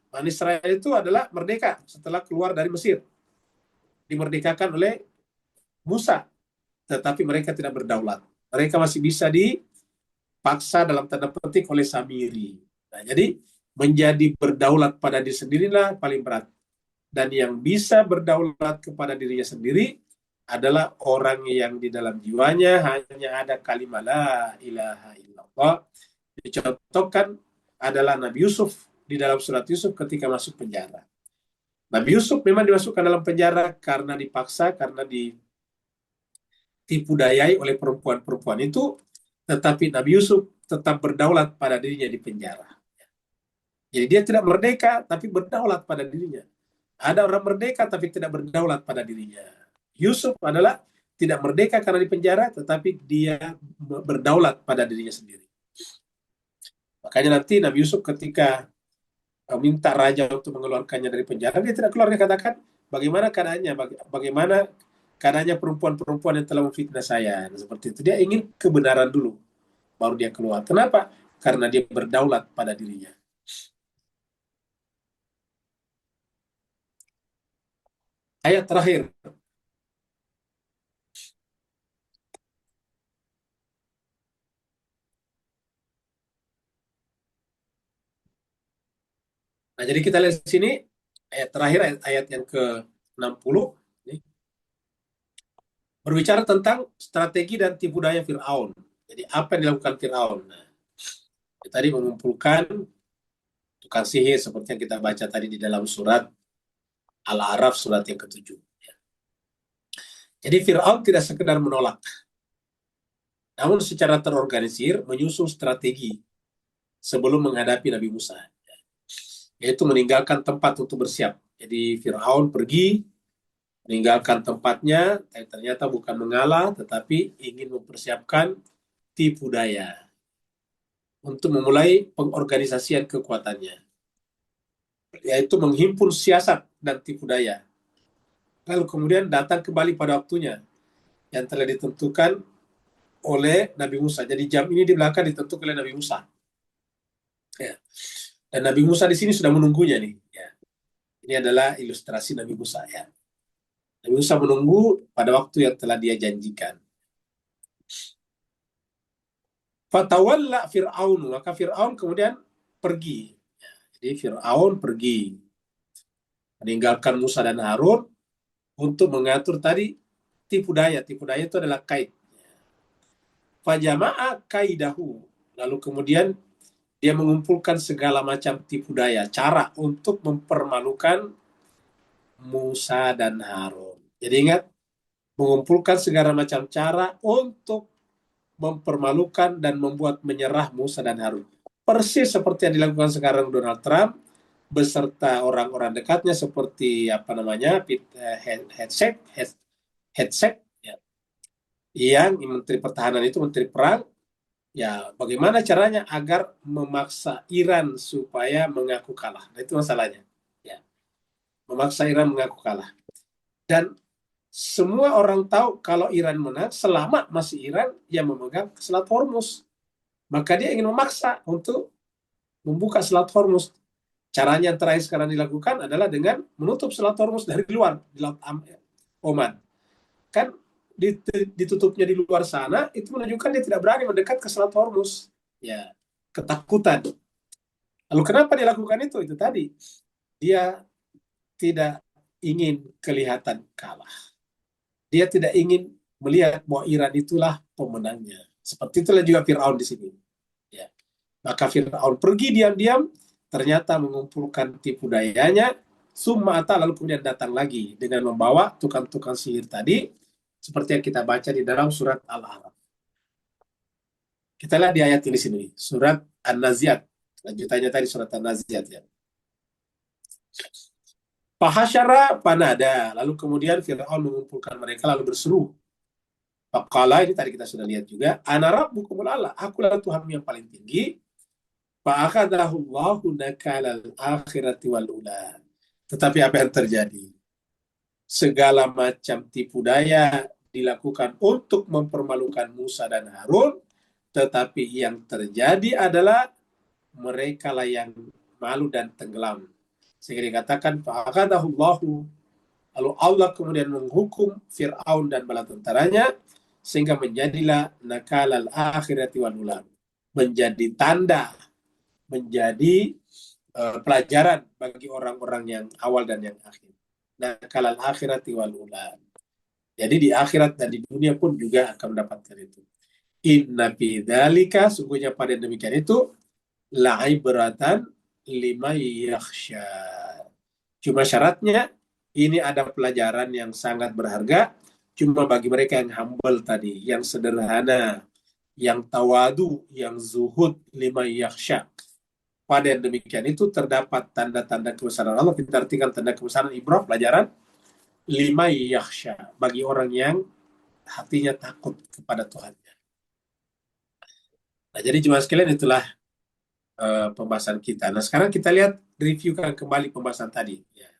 Bani Israel itu adalah merdeka setelah keluar dari Mesir. Dimerdekakan oleh Musa, tetapi mereka tidak berdaulat. Mereka masih bisa dipaksa dalam tanda petik oleh Samiri. Nah, jadi menjadi berdaulat pada diri sendirilah paling berat. Dan yang bisa berdaulat kepada dirinya sendiri adalah orang yang di dalam jiwanya hanya ada kalimat la ilaha illallah. Dicontohkan adalah Nabi Yusuf di dalam surat Yusuf ketika masuk penjara. Nabi Yusuf memang dimasukkan dalam penjara karena dipaksa, karena ditipu dayai oleh perempuan-perempuan itu, tetapi Nabi Yusuf tetap berdaulat pada dirinya di penjara. Jadi dia tidak merdeka, tapi berdaulat pada dirinya. Ada orang merdeka, tapi tidak berdaulat pada dirinya. Yusuf adalah tidak merdeka karena di penjara, tetapi dia berdaulat pada dirinya sendiri. Makanya nanti Nabi Yusuf ketika minta raja untuk mengeluarkannya dari penjara, dia tidak keluar, dia katakan, bagaimana keadaannya, bagaimana keadaannya perempuan-perempuan yang telah memfitnah saya. Nah, seperti itu. Dia ingin kebenaran dulu, baru dia keluar. Kenapa? Karena dia berdaulat pada dirinya. Ayat terakhir. Nah, jadi kita lihat di sini, ayat terakhir, ayat yang ke-60, berbicara tentang strategi dan tipu daya Fir'aun. Jadi apa yang dilakukan Fir'aun? Nah, tadi mengumpulkan tukang sihir seperti yang kita baca tadi di dalam surat Al-A'raf, surat yang ke-7. Jadi Fir'aun tidak sekedar menolak, namun secara terorganisir menyusun strategi sebelum menghadapi Nabi Musa, yaitu meninggalkan tempat untuk bersiap. Jadi Fir'aun pergi, meninggalkan tempatnya, ternyata bukan mengalah, tetapi ingin mempersiapkan tipu daya untuk memulai pengorganisasian kekuatannya, yaitu menghimpun siasat dan tipu daya. Lalu kemudian datang kembali pada waktunya yang telah ditentukan oleh Nabi Musa. Jadi jam ini di belakang ditentukan oleh Nabi Musa. Ya. Dan Nabi Musa di sini sudah menunggunya nih. Ya. Ini adalah ilustrasi Nabi Musa. Ya. Nabi Musa menunggu pada waktu yang telah dia janjikan. Fatawalla Fir'aun, maka Fir'aun kemudian pergi. Ya. Jadi Fir'aun pergi, meninggalkan Musa dan Harun untuk mengatur tadi tipu daya. Tipu daya itu adalah kait. Fajama'a kaidahu. Lalu kemudian dia mengumpulkan segala macam tipu daya, cara untuk mempermalukan Musa dan Harun. Jadi ingat, mengumpulkan segala macam cara untuk mempermalukan dan membuat menyerah Musa dan Harun. Persis seperti yang dilakukan sekarang Donald Trump beserta orang-orang dekatnya seperti Hegseth, ya, yang Menteri Pertahanan itu Menteri Perang. Ya, bagaimana caranya agar memaksa Iran supaya mengaku kalah? Nah, itu masalahnya. Ya, memaksa Iran mengaku kalah. Dan semua orang tahu kalau Iran menang selama masih Iran yang memegang Selat Hormuz. Maka dia ingin memaksa untuk membuka Selat Hormuz. Caranya yang terakhir sekarang dilakukan adalah dengan menutup Selat Hormuz dari luar, di Laut Oman. Kan ditutupnya di luar sana, itu menunjukkan dia tidak berani mendekat ke Selat Hormuz. Ya, ketakutan. Lalu kenapa dia lakukan itu? Itu tadi. Dia tidak ingin kelihatan kalah. Dia tidak ingin melihat bahwa Iran itulah pemenangnya. Seperti itulah juga Fir'aun di sini. Ya. Maka Fir'aun pergi diam-diam, ternyata mengumpulkan tipu dayanya, sumata, lalu kemudian datang lagi dengan membawa tukang-tukang sihir tadi, seperti yang kita baca di dalam surat Al-A'raf. Kita lihat di ayat ini sini, surat An-Naziat. Lanjutannya tadi surat An-Naziat ya. Fahasyara panada, lalu kemudian Fir'aun mengumpulkan mereka lalu berseru. Faqala, ini tadi kita sudah lihat juga, ana rabbukumul a'la, akulah Tuhan yang paling tinggi. Fa'akhadahu Allahu nakalal akhirati wal ula. Tetapi apa yang terjadi? Segala macam tipu daya dilakukan untuk mempermalukan Musa dan Harun, tetapi yang terjadi adalah mereka lah yang malu dan tenggelam. Sehingga dikatakan fa'akadahullahu, lalu Allah kemudian menghukum Fir'aun dan bala tentaranya, sehingga menjadilah nakalal akhirati wal ula, menjadi tanda, menjadi pelajaran bagi orang-orang yang awal dan yang akhir. Nakalal akhirati wal ula. Jadi di akhirat dan di dunia pun juga akan mendapatkan itu. Inna fi dzalika, sungguhnya pada demikian itu, la'ibratan lima yakhsha. Cuma syaratnya ini ada pelajaran yang sangat berharga cuma bagi mereka yang humble tadi, yang sederhana, yang tawadu, yang zuhud, lima yakhsha. Pada yang demikian itu terdapat tanda-tanda kebesaran Allah. Kita artikan tanda kebesaran ibrah, pelajaran lima yakhsha, bagi orang yang hatinya takut kepada Tuhannya. Nah, jadi cuma sekalian itulah pembahasan kita. Nah, sekarang kita lihat, reviewkan kembali pembahasan tadi. Ya.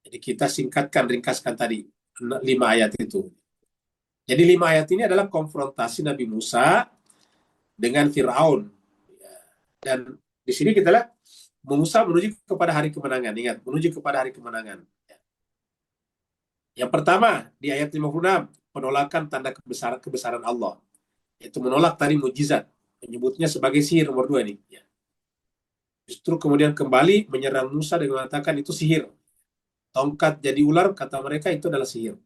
Jadi kita singkatkan, ringkaskan tadi 5 ayat itu. Jadi 5 ayat ini adalah konfrontasi Nabi Musa dengan Firaun. Dan di sini kita lihat Musa menuju kepada hari kemenangan. Ingat, menuju kepada hari kemenangan. Yang pertama di ayat 56, penolakan tanda kebesaran Allah. Itu menolak tadi mujizat, menyebutnya sebagai sihir nomor 2 ini. Justru kemudian kembali menyerang Musa dengan mengatakan itu sihir. Tongkat jadi ular, kata mereka itu adalah sihir.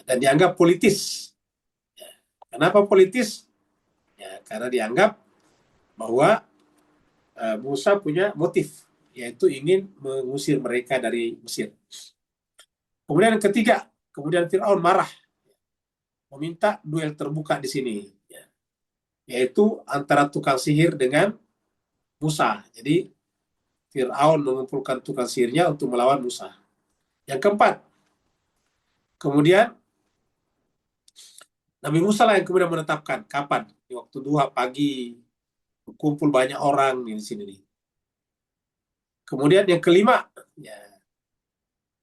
Dan dianggap politis. Kenapa politis? Karena dianggap bahwa Musa punya motif, yaitu ingin mengusir mereka dari Mesir. Kemudian yang ketiga, kemudian Firaun marah, meminta duel terbuka di sini, yaitu antara tukang sihir dengan Musa. Jadi Firaun mengumpulkan tukang sihirnya untuk melawan Musa. Yang keempat, kemudian Nabi Musa lah yang kemudian menetapkan kapan, di waktu duha pagi, berkumpul banyak orang di sini. Kemudian yang kelima,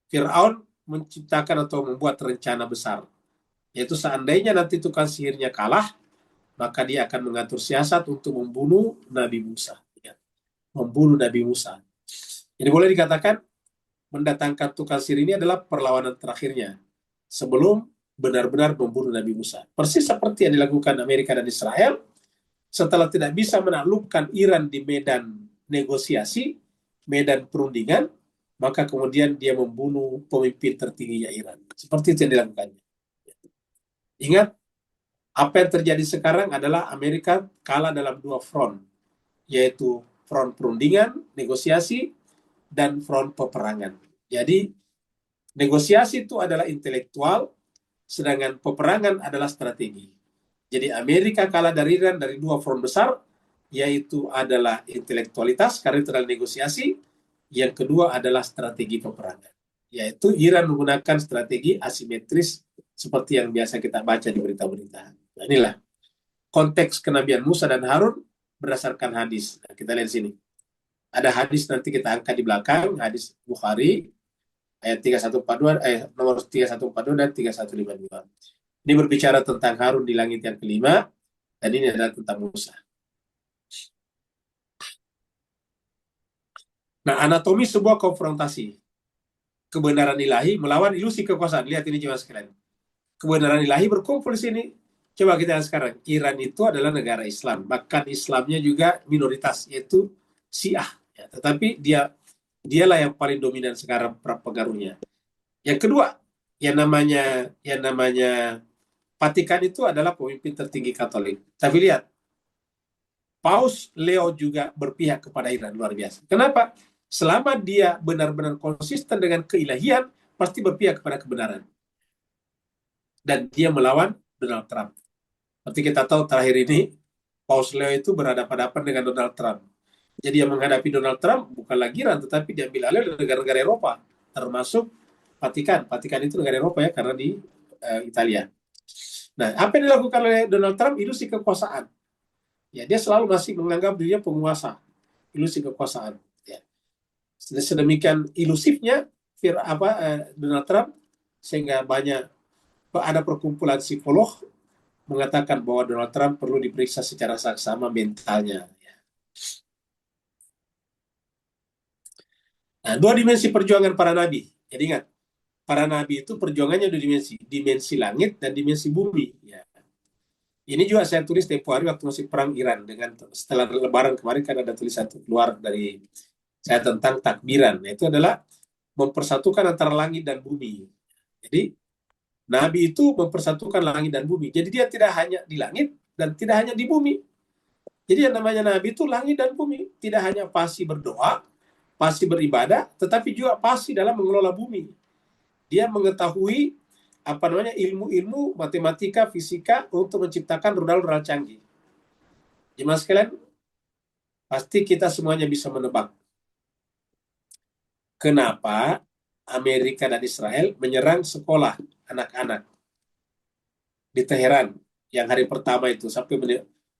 Firaun menciptakan atau membuat rencana besar, yaitu seandainya nanti tukang sihirnya kalah, maka dia akan mengatur siasat untuk membunuh Nabi Musa. Membunuh Nabi Musa. Jadi boleh dikatakan mendatangkan tukang sihir ini adalah perlawanan terakhirnya sebelum benar-benar membunuh Nabi Musa. Persis seperti yang dilakukan Amerika dan Israel setelah tidak bisa menaklukkan Iran di medan negosiasi, medan perundingan, maka kemudian dia membunuh pemimpin tertingginya Iran. Seperti itu yang dilakukannya. Ingat, apa yang terjadi sekarang adalah Amerika kalah dalam 2 front, yaitu front perundingan, negosiasi, dan front peperangan. Jadi, negosiasi itu adalah intelektual, sedangkan peperangan adalah strategi. Jadi, Amerika kalah dari Iran dari 2 front besar, yaitu adalah intelektualitas, karena itu adalah negosiasi. Yang kedua adalah strategi peperangan, yaitu Iran menggunakan strategi asimetris seperti yang biasa kita baca di berita-berita. Nah, inilah konteks kenabian Musa dan Harun berdasarkan hadis. Nah, kita lihat sini. Ada hadis nanti kita angkat di belakang, hadis Bukhari ayat 3142, nomor 3142 dan 3152. Ini berbicara tentang Harun di langit yang kelima, dan ini adalah tentang Musa. Nah, anatomi sebuah konfrontasi. Kebenaran ilahi melawan ilusi kekuasaan. Lihat ini jemaah sekalian. Kebenaran ilahi berkumpul di sini. Coba kita lihat sekarang. Iran itu adalah negara Islam. Bahkan Islamnya juga minoritas, yaitu Syiah. Tetapi dialah yang paling dominan sekarang pengaruhnya. Yang kedua, yang namanya Vatikan itu adalah pemimpin tertinggi Katolik. Tapi lihat, Paus Leo juga berpihak kepada Iran, luar biasa. Kenapa? Selama dia benar-benar konsisten dengan keilahian, pasti berpihak kepada kebenaran. Dan dia melawan Donald Trump. Seperti kita tahu terakhir ini, Paus Leo itu berhadapan-hadapan dengan Donald Trump. Jadi yang menghadapi Donald Trump bukan lagi Iran, tetapi diambil alih oleh negara-negara Eropa, termasuk Vatikan. Vatikan itu negara Eropa ya, karena di Italia. Nah, apa yang dilakukan oleh Donald Trump? Ilusi kekuasaan. Ya, dia selalu masih menganggap dirinya penguasa. Ilusi kekuasaan. Ya. Sedemikian ilusifnya Donald Trump, sehingga ada perkumpulan psikolog mengatakan bahwa Donald Trump perlu diperiksa secara saksama mentalnya. Nah, 2 dimensi perjuangan para nabi. Jadi ingat, para nabi itu perjuangannya 2 dimensi langit dan dimensi bumi. Ya. Ini juga saya tulis tempo hari waktu masih perang Iran. Setelah Lebaran kemarin kan ada tulisan keluar dari saya tentang takbiran. Nah, itu adalah mempersatukan antara langit dan bumi. Jadi Nabi itu mempersatukan langit dan bumi. Jadi dia tidak hanya di langit dan tidak hanya di bumi. Jadi yang namanya Nabi itu langit dan bumi. Tidak hanya pasti berdoa, pasti beribadah, tetapi juga pasti dalam mengelola bumi. Dia mengetahui ilmu-ilmu matematika, fisika untuk menciptakan rudal-rudal canggih. Jemaah sekalian, pasti kita semuanya bisa menebak kenapa Amerika dan Israel menyerang sekolah anak-anak di Teheran yang hari pertama itu sampai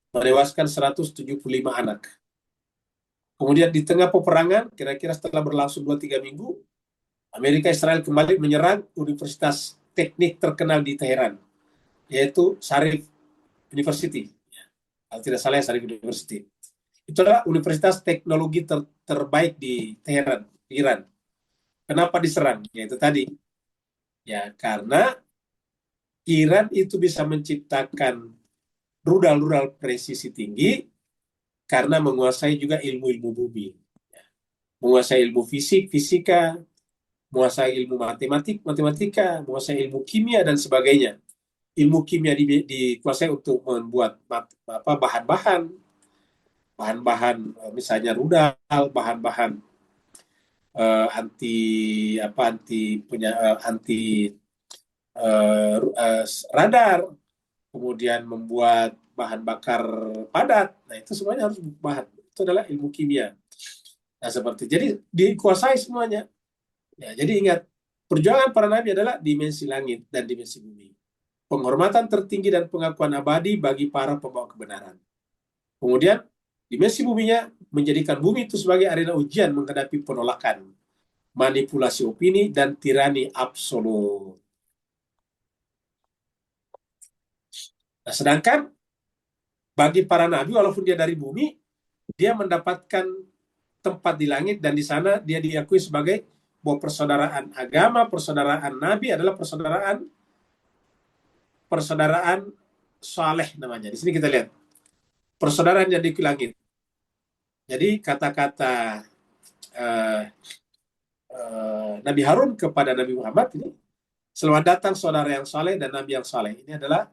menewaskan 175 anak. Kemudian di tengah peperangan, kira-kira setelah berlangsung 2-3 minggu, Amerika Israel kembali menyerang universitas teknik terkenal di Teheran, yaitu Sharif University. Kalau tidak salah Sharif University. Itu adalah universitas teknologi terbaik di Teheran, Iran. Kenapa diserang? Ya itu tadi. Ya karena Iran itu bisa menciptakan rudal-rudal presisi tinggi karena menguasai juga ilmu-ilmu bumi. Menguasai ilmu fisik, fisika, menguasai ilmu matematika, menguasai ilmu kimia dan sebagainya. Ilmu kimia dikuasai untuk membuat bahan-bahan misalnya rudal, bahan-bahan anti radar, kemudian membuat bahan bakar padat. Nah, itu semuanya harus bahan. Itu adalah ilmu kimia. Nah, seperti jadi dikuasai semuanya. Ya, jadi ingat, perjuangan para nabi adalah dimensi langit dan dimensi bumi. Penghormatan tertinggi dan pengakuan abadi bagi para pembawa kebenaran. Kemudian, dimensi buminya menjadikan bumi itu sebagai arena ujian menghadapi penolakan, manipulasi opini, dan tirani absolut. Nah, sedangkan bagi para nabi, walaupun dia dari bumi, dia mendapatkan tempat di langit, dan di sana dia diakui sebagai bahwa persaudaraan agama, persaudaraan nabi adalah persaudaraan saleh namanya. Di sini kita lihat persaudaraan yang di langit. Jadi kata-kata Nabi Harun kepada Nabi Muhammad ini, selamat datang saudara yang saleh dan nabi yang saleh. Ini adalah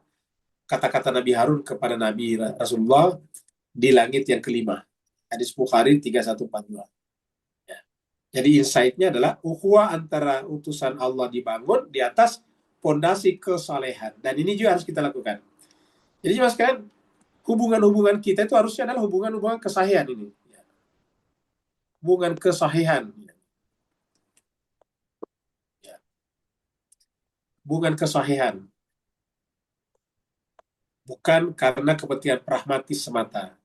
kata-kata Nabi Harun kepada Nabi Rasulullah di langit yang kelima. Hadis Bukhari 3142. Ya. Jadi insight-nya adalah ukhuwah antara utusan Allah dibangun di atas fondasi kesalehan. Dan ini juga harus kita lakukan. Jadi mas sekalian, hubungan-hubungan kita itu harusnya adalah hubungan-hubungan kesahihan ini. Hubungan kesahihan. Hubungan kesahihan. Bukan karena kepentingan pragmatis semata.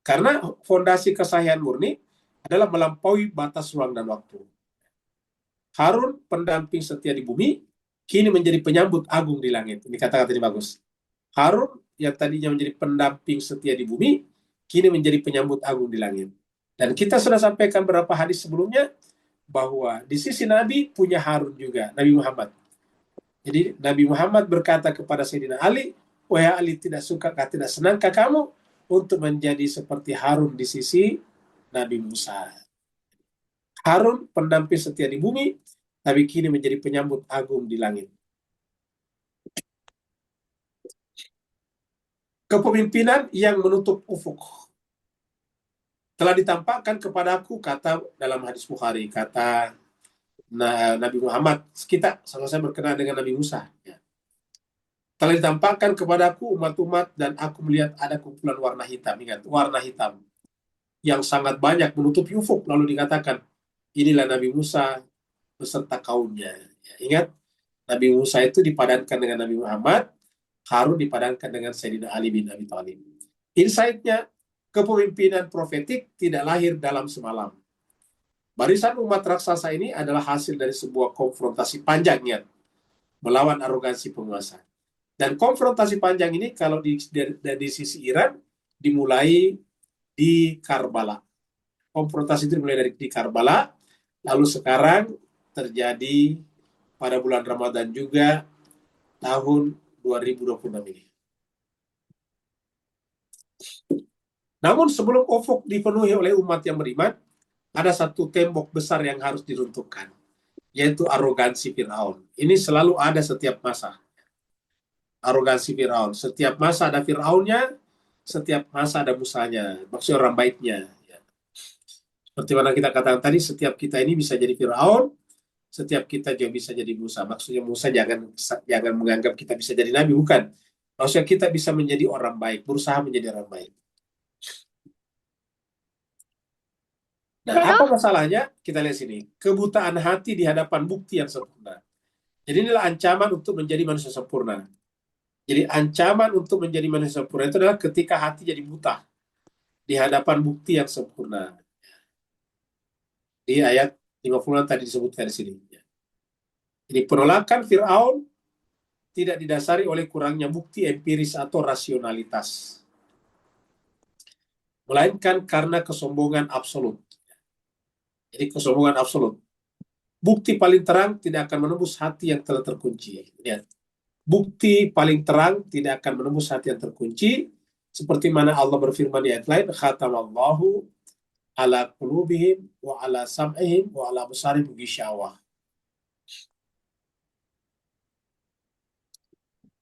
Karena fondasi kesahihan murni adalah melampaui batas ruang dan waktu. Harun, pendamping setia di bumi, kini menjadi penyambut agung di langit. Ini kata-kata ini bagus. Harun yang tadinya menjadi pendamping setia di bumi, kini menjadi penyambut agung di langit. Dan kita sudah sampaikan beberapa hadis sebelumnya, bahwa di sisi Nabi punya Harun juga, Nabi Muhammad. Jadi Nabi Muhammad berkata kepada Sayyidina Ali, wahai Ali, tidak senangkah kamu untuk menjadi seperti Harun di sisi Nabi Musa. Harun pendamping setia di bumi, tapi kini menjadi penyambut agung di langit. Kepemimpinan yang menutup ufuk telah ditampakkan kepadaku, kata dalam hadis Bukhari, kata Nabi Muhammad, kita sama-sama berkenaan dengan Nabi Musa. Ya. Telah ditampakkan kepadaku umat-umat, dan aku melihat ada kumpulan warna hitam. Ingat, warna hitam yang sangat banyak menutupi ufuk. Lalu dikatakan, inilah Nabi Musa beserta kaumnya. Ya, ingat, Nabi Musa itu dipadankan dengan Nabi Muhammad, Harun dipadankan dengan Sayyidina Ali bin Abi Thalib. Insight-nya, kepemimpinan profetik tidak lahir dalam semalam. Barisan umat raksasa ini adalah hasil dari sebuah konfrontasi panjang melawan arogansi penguasa. Dan konfrontasi panjang ini kalau dari sisi Iran dimulai di Karbala. Konfrontasi itu dimulai di Karbala, lalu sekarang terjadi pada bulan Ramadan juga tahun 2026 ini. Namun sebelum ufuk dipenuhi oleh umat yang beriman, ada satu tembok besar yang harus diruntuhkan, yaitu arogansi Fir'aun. Ini selalu ada setiap masa. Arogansi Fir'aun. Setiap masa ada Fir'aunnya, setiap masa ada Musanya, maksudnya orang baiknya. Seperti mana kita katakan tadi, setiap kita ini bisa jadi Fir'aun, setiap kita juga bisa jadi Musa. Maksudnya Musa jangan menganggap kita bisa jadi Nabi, bukan. Maksudnya kita bisa menjadi orang baik, berusaha menjadi orang baik. Nah, apa masalahnya? Kita lihat sini. Kebutaan hati di hadapan bukti yang sempurna. Jadi inilah ancaman untuk menjadi manusia sempurna. Jadi ancaman untuk menjadi manusia sempurna itu adalah ketika hati jadi buta di hadapan bukti yang sempurna. Di ayat 50 tadi disebutkan di sini. Jadi penolakan Fir'aun tidak didasari oleh kurangnya bukti empiris atau rasionalitas, melainkan karena kesombongan absolut. Jadi kesombongan absolut. Bukti paling terang tidak akan menembus hati yang telah terkunci. Lihat. Bukti paling terang tidak akan menembus hati yang terkunci, seperti mana Allah berfirman di ayat lain, khatamallahu ala qulubihim wa ala sam'ihim wa ala absarihim ghishawah.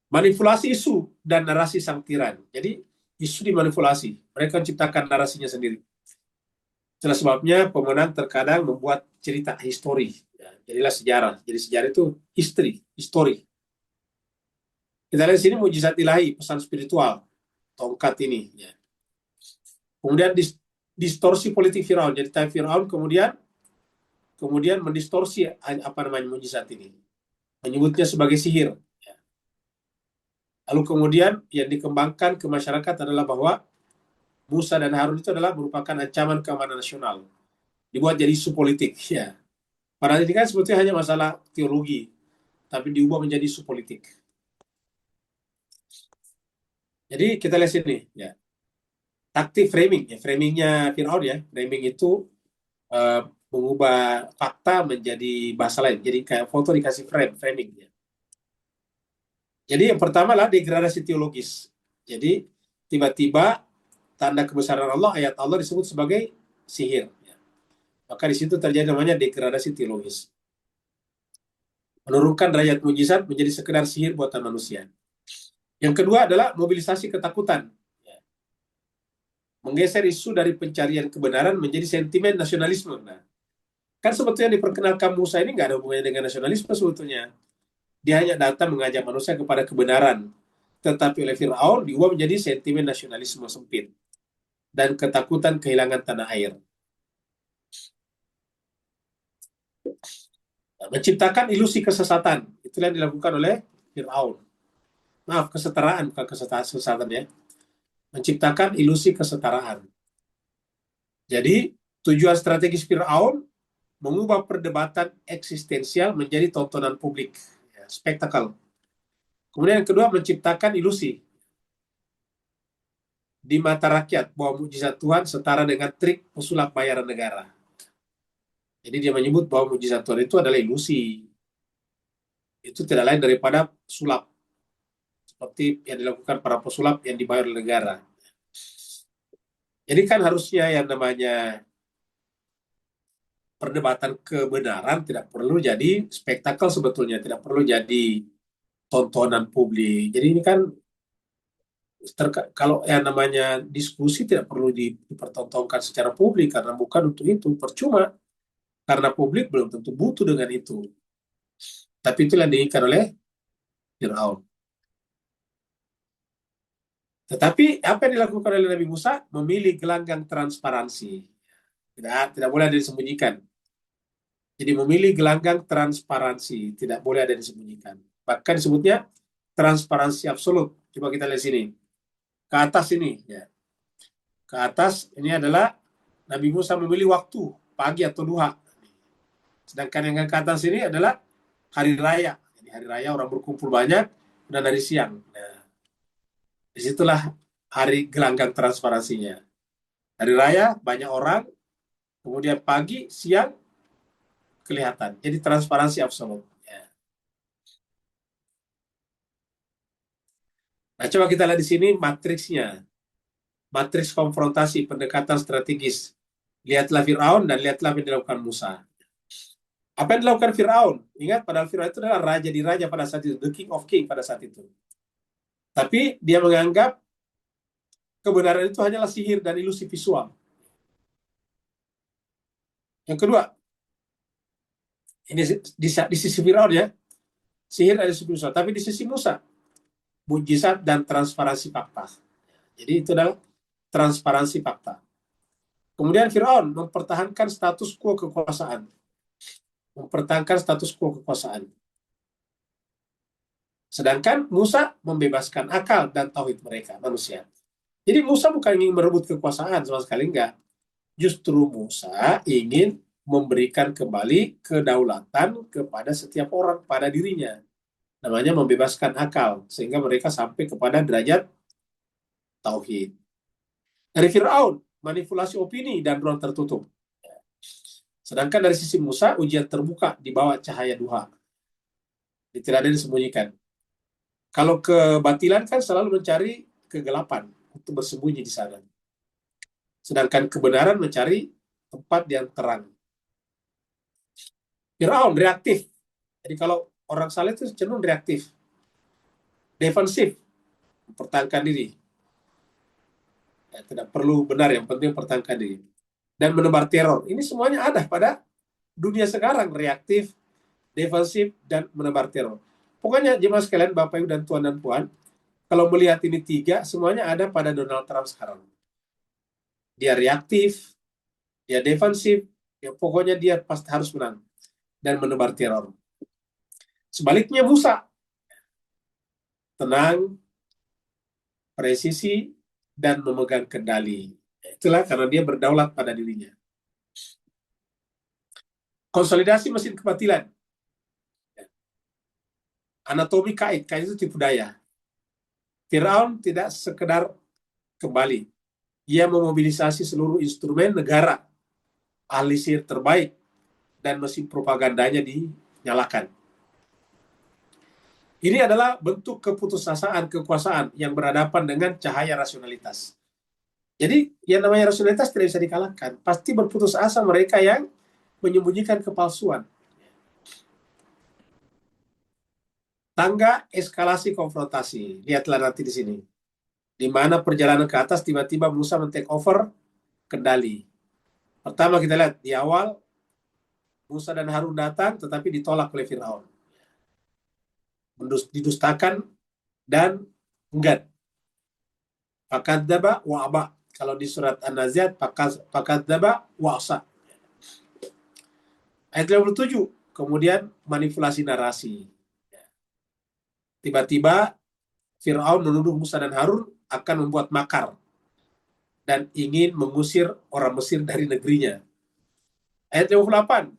Manipulasi isu dan narasi sang tiran. Jadi isu dimanipulasi. Mereka menciptakan narasinya sendiri. Itulah sebabnya pemenang terkadang membuat cerita histori. Ya, jadilah sejarah. Jadi sejarah itu histori. Kita lihat di sini mujizat ilahi, pesan spiritual, tongkat ini. Ya. Kemudian distorsi politik Firaun. Jadi Firaun kemudian mendistorsi mujizat ini, menyebutnya sebagai sihir. Ya. Lalu kemudian yang dikembangkan ke masyarakat adalah bahwa Musa dan Harun itu adalah merupakan ancaman keamanan nasional. Dibuat jadi isu politik. Ya. Padahal ini kan sebetulnya hanya masalah teologi, tapi diubah menjadi isu politik. Jadi kita lihat sini, ya. Taktik framing, ya, framingnya Fir'aun ya. Framing itu mengubah fakta menjadi bahasa lain. Jadi kayak foto dikasih framing. Ya. Jadi yang pertama adalah degradasi teologis. Jadi tiba-tiba tanda kebesaran Allah, ayat Allah disebut sebagai sihir. Ya. Maka di situ terjadi namanya degradasi teologis. Menurunkan derajat mujizat menjadi sekedar sihir buatan manusia. Yang kedua adalah mobilisasi ketakutan. Ya. Menggeser isu dari pencarian kebenaran menjadi sentimen nasionalisme. Nah, kan sebetulnya diperkenalkan Musa ini nggak ada hubungannya dengan nasionalisme sebetulnya. Dia hanya datang mengajak manusia kepada kebenaran. Tetapi oleh Fir'aun diubah menjadi sentimen nasionalisme sempit dan ketakutan kehilangan tanah air. Nah, menciptakan ilusi kesesatan. Itulah yang dilakukan oleh Fir'aun. Maaf, kesetaraan, bukan kesesatan ya. Menciptakan ilusi kesetaraan. Jadi, tujuan strategis Fir'aun mengubah perdebatan eksistensial menjadi tontonan publik. Ya, spektakel. Kemudian yang kedua, menciptakan ilusi di mata rakyat bahwa mujizat Tuhan setara dengan trik pesulap bayaran negara. Jadi dia menyebut bahwa mujizat Tuhan itu adalah ilusi. Itu tidak lain daripada sulap. Seperti yang dilakukan para pesulap yang dibayar oleh negara. Jadi kan harusnya yang namanya perdebatan kebenaran tidak perlu jadi spektakel sebetulnya, tidak perlu jadi tontonan publik. Jadi ini kan kalau yang namanya diskusi tidak perlu dipertontonkan secara publik karena bukan untuk itu, percuma. Karena publik belum tentu butuh dengan itu. Tapi itulah yang diinginkan oleh Fir'aun. Tetapi apa yang dilakukan oleh Nabi Musa? Memilih gelanggang transparansi. Tidak boleh ada disembunyikan. Jadi memilih gelanggang transparansi. Tidak boleh ada disembunyikan. Bahkan disebutnya transparansi absolut. Coba kita lihat sini. Ke atas ini. Ya. Ke atas ini adalah Nabi Musa memilih waktu. Pagi atau duha. Sedangkan yang ke atas ini adalah hari raya. Jadi hari raya orang berkumpul banyak. Dan hari siang. Nah, disitulah hari gelanggang transparansinya. Hari raya banyak orang, kemudian pagi, siang kelihatan. Jadi transparansi absolut. Ya. Nah, coba kita lihat di sini matriksnya. Matriks konfrontasi, pendekatan strategis. Lihatlah Fir'aun dan lihatlah apa yang dilakukan Musa. Apa yang dilakukan Fir'aun? Ingat, padahal Fir'aun itu adalah raja di raja pada saat itu. The king of king pada saat itu. Tapi dia menganggap kebenaran itu hanyalah sihir dan ilusi visual. Yang kedua, ini di sisi Fir'aun ya, sihir dan ilusi visual. Tapi di sisi Musa, mujizat dan transparansi fakta. Jadi itu adalah transparansi fakta. Kemudian Fir'aun mempertahankan status quo kekuasaan. Sedangkan Musa membebaskan akal dan tauhid mereka, manusia. Jadi Musa bukan ingin merebut kekuasaan, sama sekali enggak. Justru Musa ingin memberikan kembali kedaulatan kepada setiap orang pada dirinya. Namanya membebaskan akal, sehingga mereka sampai kepada derajat tauhid. Dari Fir'aun, manipulasi opini dan ruang tertutup. Sedangkan dari sisi Musa, ujian terbuka di bawah cahaya duha. Tidak ada yang disembunyikan. Kalau kebatilan kan selalu mencari kegelapan untuk bersembunyi di sana. Sedangkan kebenaran mencari tempat yang terang. Fir'aun reaktif. Jadi kalau orang saleh itu cenderung reaktif. Defensif. Mempertahankan diri. Ya, tidak perlu benar, yang penting pertahankan diri. Dan menebar teror. Ini semuanya ada pada dunia sekarang. Reaktif, defensif, dan menebar teror. Pokoknya jemaah sekalian, Bapak Ibu dan Tuan dan Puan, kalau melihat ini tiga, semuanya ada pada Donald Trump sekarang. Dia reaktif, dia defensif, ya pokoknya dia pasti harus menang dan menebar teror. Sebaliknya Musa, tenang, presisi, dan memegang kendali. Itulah karena dia berdaulat pada dirinya. Konsolidasi mesin kebatilan. Anatomi kait itu tipu daya. Firaun tidak sekedar kembali. Ia memobilisasi seluruh instrumen negara, ahli sihir terbaik, dan mesin propagandanya dinyalakan. Ini adalah bentuk keputusasaan kekuasaan yang berhadapan dengan cahaya rasionalitas. Jadi yang namanya rasionalitas tidak bisa dikalahkan. Pasti berputus asa mereka yang menyembunyikan kepalsuan. Tangga eskalasi konfrontasi. Lihatlah nanti di sini. Di mana perjalanan ke atas tiba-tiba Musa men-take over kendali. Pertama kita lihat di awal Musa dan Harun datang tetapi ditolak oleh Firaun. Didustakan dan enggan. Fakadzdzaba wa aba. Kalau di surat An-Nazi'at fakadzdzaba wa asa. Ayat 57, kemudian manipulasi narasi. Tiba-tiba Firaun menuduh Musa dan Harun akan membuat makar dan ingin mengusir orang Mesir dari negerinya. Ayat 58,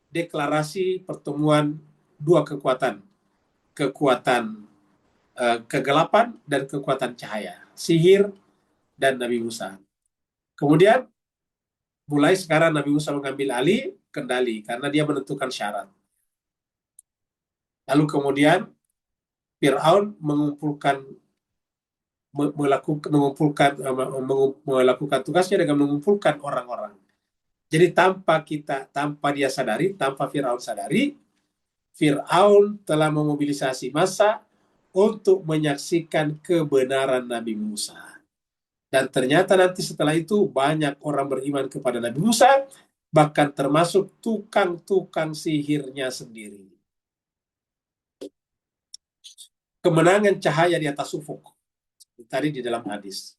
deklarasi pertemuan dua kekuatan. Kekuatan kegelapan dan kekuatan cahaya. Sihir dan Nabi Musa. Kemudian mulai sekarang Nabi Musa mengambil alih kendali karena dia menentukan syarat. Lalu kemudian Fir'aun melakukan tugasnya dengan mengumpulkan orang-orang. Jadi tanpa dia sadari, tanpa Fir'aun sadari, Fir'aun telah memobilisasi massa untuk menyaksikan kebenaran Nabi Musa. Dan ternyata nanti setelah itu banyak orang beriman kepada Nabi Musa, bahkan termasuk tukang-tukang sihirnya sendiri. Kemenangan cahaya di atas ufuk. Tadi di dalam hadis.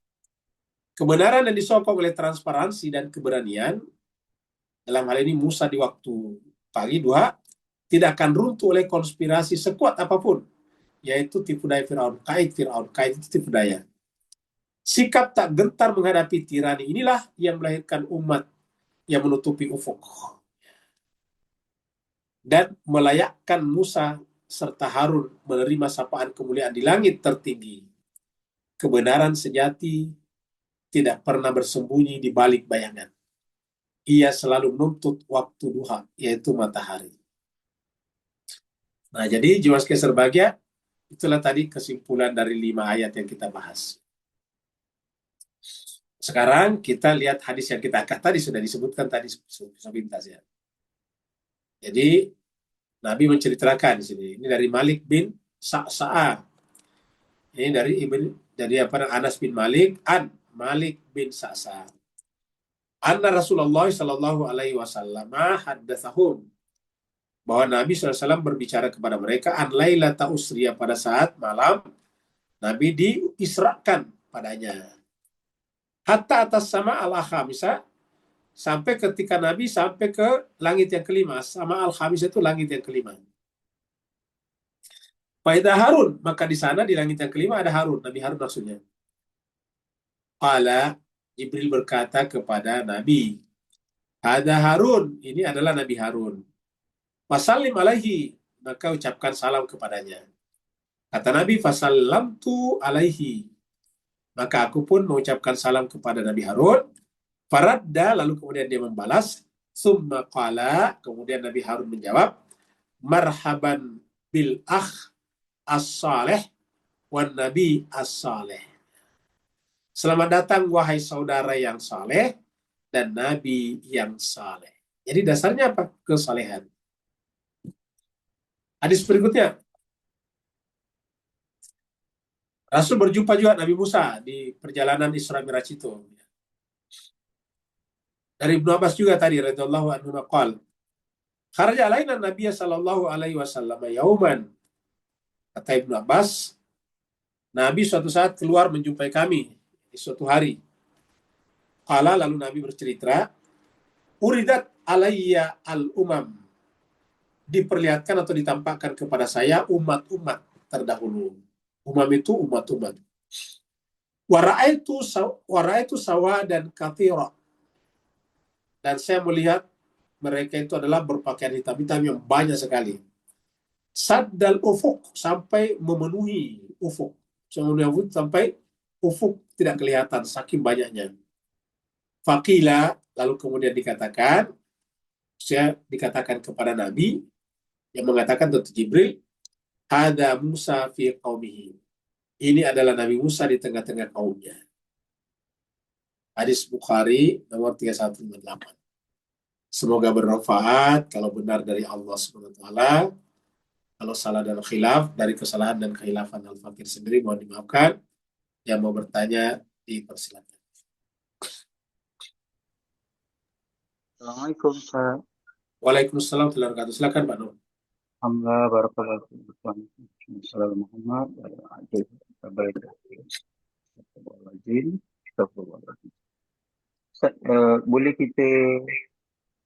Kebenaran yang disokong oleh transparansi dan keberanian, dalam hal ini Musa di waktu pagi duha, tidak akan runtuh oleh konspirasi sekuat apapun, yaitu tipu daya Firaun. Kait itu tipu daya. Sikap tak gentar menghadapi tirani inilah yang melahirkan umat yang menutupi ufuk dan melayakkan Musa serta Harun menerima sapaan kemuliaan di langit tertinggi. Kebenaran sejati tidak pernah bersembunyi di balik bayangan. Ia selalu menuntut waktu duha, yaitu matahari. Nah, jadi jemaah sekalian berbahagia, itulah tadi kesimpulan dari 5 ayat yang kita bahas. Sekarang kita lihat hadis yang kita angkat tadi, sudah disebutkan tadi sepintas ya. Jadi Nabi menceritakan di sini. Ini dari Malik bin Sa'sa'a. Ini dari Anas bin Malik an Malik bin Sa'sa'a. Anna Rasulullah sallallahu alaihi wasallam haddatsahum, bahwa Nabi SAW berbicara kepada mereka an lailata usriya, pada saat malam Nabi diisrakan padanya. Hatta atas sama al-khamisa, sampai ketika Nabi sampai ke langit yang kelima. Sama al-khamis itu langit yang kelima. Faidah Harun, maka di sana di langit yang kelima ada Harun, Nabi Harun maksudnya. Qala, Jibril berkata kepada Nabi, Ada Harun, ini adalah Nabi Harun. Fasallim alaihi, maka ucapkan salam kepadanya. Kata Nabi, fasallamtu alaihi, maka aku pun mengucapkan salam kepada Nabi Harun. Faradda, lalu kemudian dia membalas. Summa qala, kemudian Nabi Harun menjawab, marhaban bil akh as-saleh wan nabi as-saleh. Selamat datang wahai saudara yang saleh dan nabi yang saleh. Jadi dasarnya apa? Kesalehan. Hadis berikutnya, Rasul berjumpa juga Nabi Musa di perjalanan Isra Mi'raj itu. Dari Ibnu Abbas juga tadi radhiyallahu anhu qala, kharaja alaina Nabiy sallallahu alaihi wasallam yauman. Kata Ibnu Abbas, Nabi suatu saat keluar menjumpai kami di suatu hari. Qala, lalu Nabi bercerita, uridat alayya al-umam, diperlihatkan atau ditampakkan kepada saya umat-umat terdahulu. Umam itu umat-umat. Waraitu sawa dan kathira, dan saya melihat mereka itu adalah berpakaian hitam-hitam yang banyak sekali. Saddal ufuk, sampai memenuhi ufuk. Sampai ufuk tidak kelihatan, saking banyaknya. Faqila, lalu kemudian dikatakan kepada Nabi, yang mengatakan tentu Jibril, ada Musa fi qaumihi. Ini adalah Nabi Musa di tengah-tengah kaumnya. Hadis Bukhari nomor 3158. Semoga bermanfaat. Kalau benar dari Allah SWT, kalau salah dan khilaf, dari kesalahan dan khilafan Al-Fakir sendiri, mohon dimaafkan. Yang mau bertanya, dipersilakan. Assalamualaikum, Pak. Waalaikumsalam warahmatullahi wabarakatuh. Silakan Pak Nur. Alhamdulillah, barakallahu fiikum. Assalamualaikum Muhammad. Ustaz, boleh kita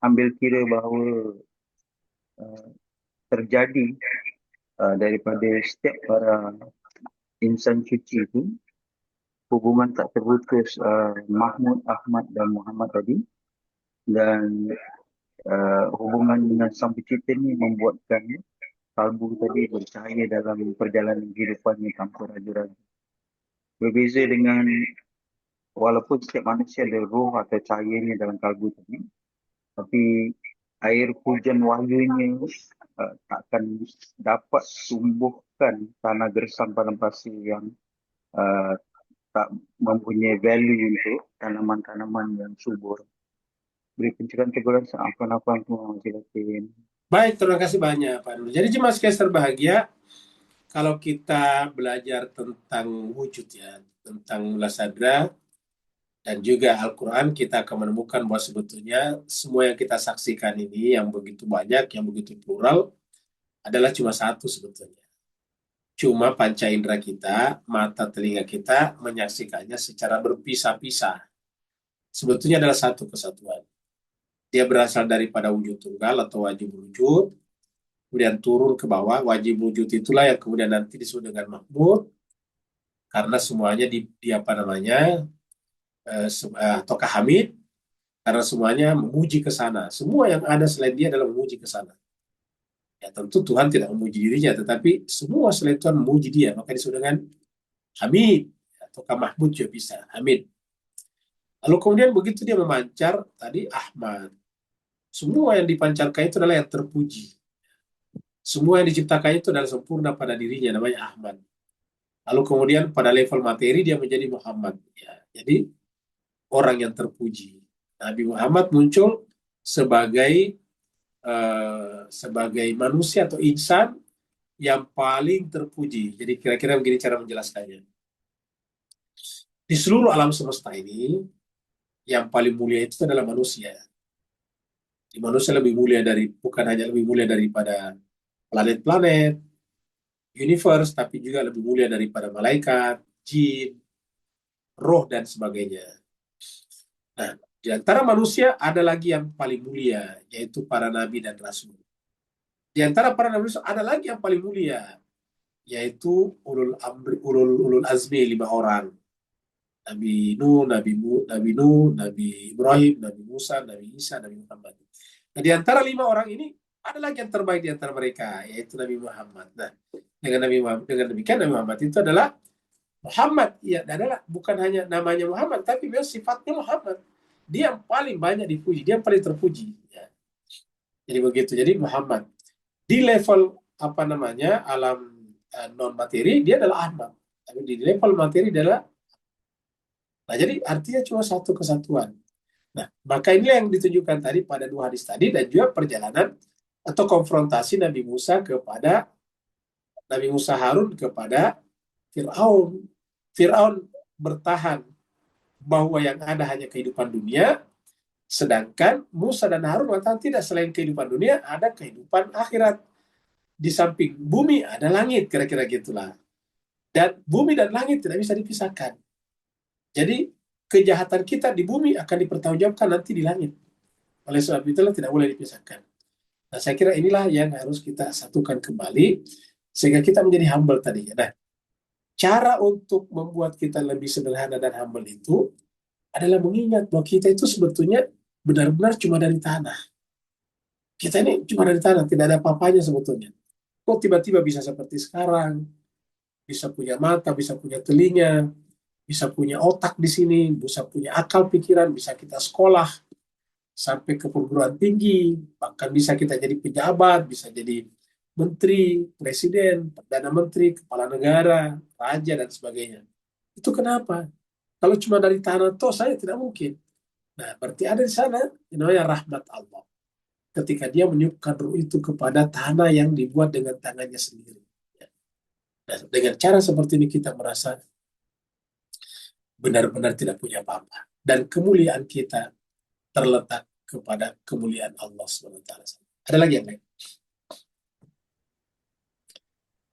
ambil kira bahawa terjadi daripada setiap para insan suci itu hubungan tak terputus Mahmud, Ahmad dan Muhammad tadi, dan hubungan dengan Sang Pencipta ni membuatkan kalbu tadi bercahaya dalam perjalanan kehidupannya tanpa ragu-ragu. Berbeza dengan walaupun setiap manusia ada roh atau cahayanya dalam kalbu tadi, tapi air hujan wahyunya takkan dapat tumbuhkan tanah gersam padang pasir yang tak mempunyai value untuk tanaman-tanaman yang subur. Beri pencerahan teguran seampun-ampun silakan. Baik, terima kasih banyak Pak Nur. Jadi jemaah sekalian berbahagia, kalau kita belajar tentang wujud ya, tentang mula sadra dan juga Al-Quran, kita akan menemukan bahwa sebetulnya semua yang kita saksikan ini, yang begitu banyak, yang begitu plural, adalah cuma satu sebetulnya. Cuma panca indera kita, mata telinga kita menyaksikannya secara berpisah-pisah. Sebetulnya adalah satu kesatuan. Dia berasal daripada wujud tunggal atau wajib wujud, kemudian turun ke bawah. Wajib wujud itulah yang kemudian nanti disebut dengan Mahmud, karena semuanya ataukah Hamid, karena semuanya memuji ke sana. Semua yang ada selain dia adalah memuji ke sana. Ya tentu Tuhan tidak memuji dirinya, tetapi semua selain Tuhan memuji dia, maka disebut dengan Hamid, ataukah Mahmud juga bisa, Hamid. Lalu kemudian begitu dia memancar, tadi Ahmad. Semua yang dipancarkan itu adalah yang terpuji. Semua yang diciptakan itu adalah sempurna pada dirinya, namanya Ahmad. Lalu kemudian pada level materi dia menjadi Muhammad. Ya, jadi orang yang terpuji. Nabi Muhammad muncul sebagai manusia atau insan yang paling terpuji. Jadi kira-kira begini cara menjelaskannya. Di seluruh alam semesta ini, yang paling mulia itu adalah manusia. Di manusia lebih mulia bukan hanya lebih mulia daripada planet-planet, universe, tapi juga lebih mulia daripada malaikat, jin, roh, dan sebagainya. Nah, di antara manusia ada lagi yang paling mulia, yaitu para nabi dan rasul. Di antara para nabi ada lagi yang paling mulia, yaitu ulul azmi 5 orang. Nabi Ibrahim, Nabi Musa, Nabi Isa, Nabi Muhammad. Nah, di antara 5 orang ini ada lagi yang terbaik di antara mereka, yaitu Nabi Muhammad. Nah, dengan demikian Nabi Muhammad itu adalah Muhammad, ya, adalah bukan hanya namanya Muhammad, tapi dia sifatnya Muhammad. Dia yang paling banyak dipuji, dia yang paling terpuji. Ya. Jadi begitu. Jadi Muhammad di level alam non materi dia adalah Ahmad, tapi di level materi adalah. Nah, jadi artinya cuma satu kesatuan. Nah, maka inilah yang ditunjukkan tadi pada 2 hadis tadi dan juga perjalanan atau konfrontasi Nabi Musa Harun kepada Fir'aun. Fir'aun bertahan bahwa yang ada hanya kehidupan dunia, sedangkan Musa dan Harun mengatakan tidak, selain kehidupan dunia ada kehidupan akhirat. Di samping bumi ada langit, kira-kira gitulah. Dan bumi dan langit tidak bisa dipisahkan. Jadi kejahatan kita di bumi akan dipertanggungjawabkan nanti di langit. Oleh sebab itulah tidak boleh dipisahkan. Nah, saya kira inilah yang harus kita satukan kembali sehingga kita menjadi humble tadi. Nah, cara untuk membuat kita lebih sederhana dan humble itu adalah mengingat bahwa kita itu sebetulnya benar-benar cuma dari tanah. Kita ini cuma dari tanah, tidak ada apa-apanya sebetulnya. Kok tiba-tiba bisa seperti sekarang? Bisa punya mata, bisa punya telinga, bisa punya otak di sini, bisa punya akal pikiran, bisa kita sekolah sampai ke perguruan tinggi, bahkan bisa kita jadi pejabat, bisa jadi menteri, presiden, perdana menteri, kepala negara, raja, dan sebagainya. Itu kenapa? Kalau cuma dari tanah toh saya tidak mungkin. Nah, berarti ada di sana yang namanya rahmat Allah. Ketika dia meniupkan ruh itu kepada tanah yang dibuat dengan tangannya sendiri. Nah, dengan cara seperti ini kita merasa benar-benar tidak punya apa-apa. Dan kemuliaan kita terletak kepada kemuliaan Allah SWT. Ada lagi yang lain?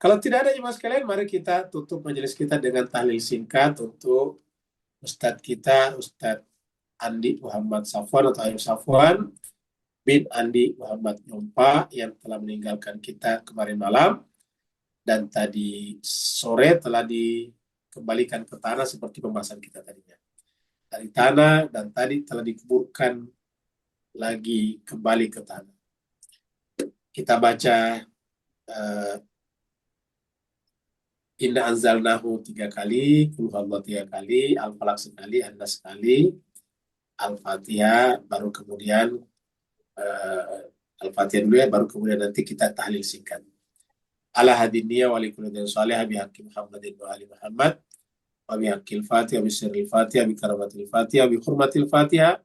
Kalau tidak ada jemaah sekalian, mari kita tutup majelis kita dengan tahlil singkat untuk Ustadz kita, Ustadz Andi Muhammad Safwan atau Ayub Safwan bin Andi Muhammad Nyompa yang telah meninggalkan kita kemarin malam dan tadi sore telah dikembalikan ke tanah seperti pembahasan kita tadinya. Dari tanah dan tadi telah dikuburkan lagi kembali ke tanah. Kita baca Inna anzalnahu 3 kali, Qul huwallahu 3 kali, Al-Falaq sekali, An-Nas sekali, Al-Fatihah, baru kemudian Al-Fatihah dulu ya, baru kemudian nanti kita tahlil singkat. Ala hadiniya wa likuludin salih bihaqqi Muhammadin wa ali Muhammad wa bihaqqil Fatihah, bi sirril Fatihah, bi karamatil Fatihah, bi hurmatil Fatihah,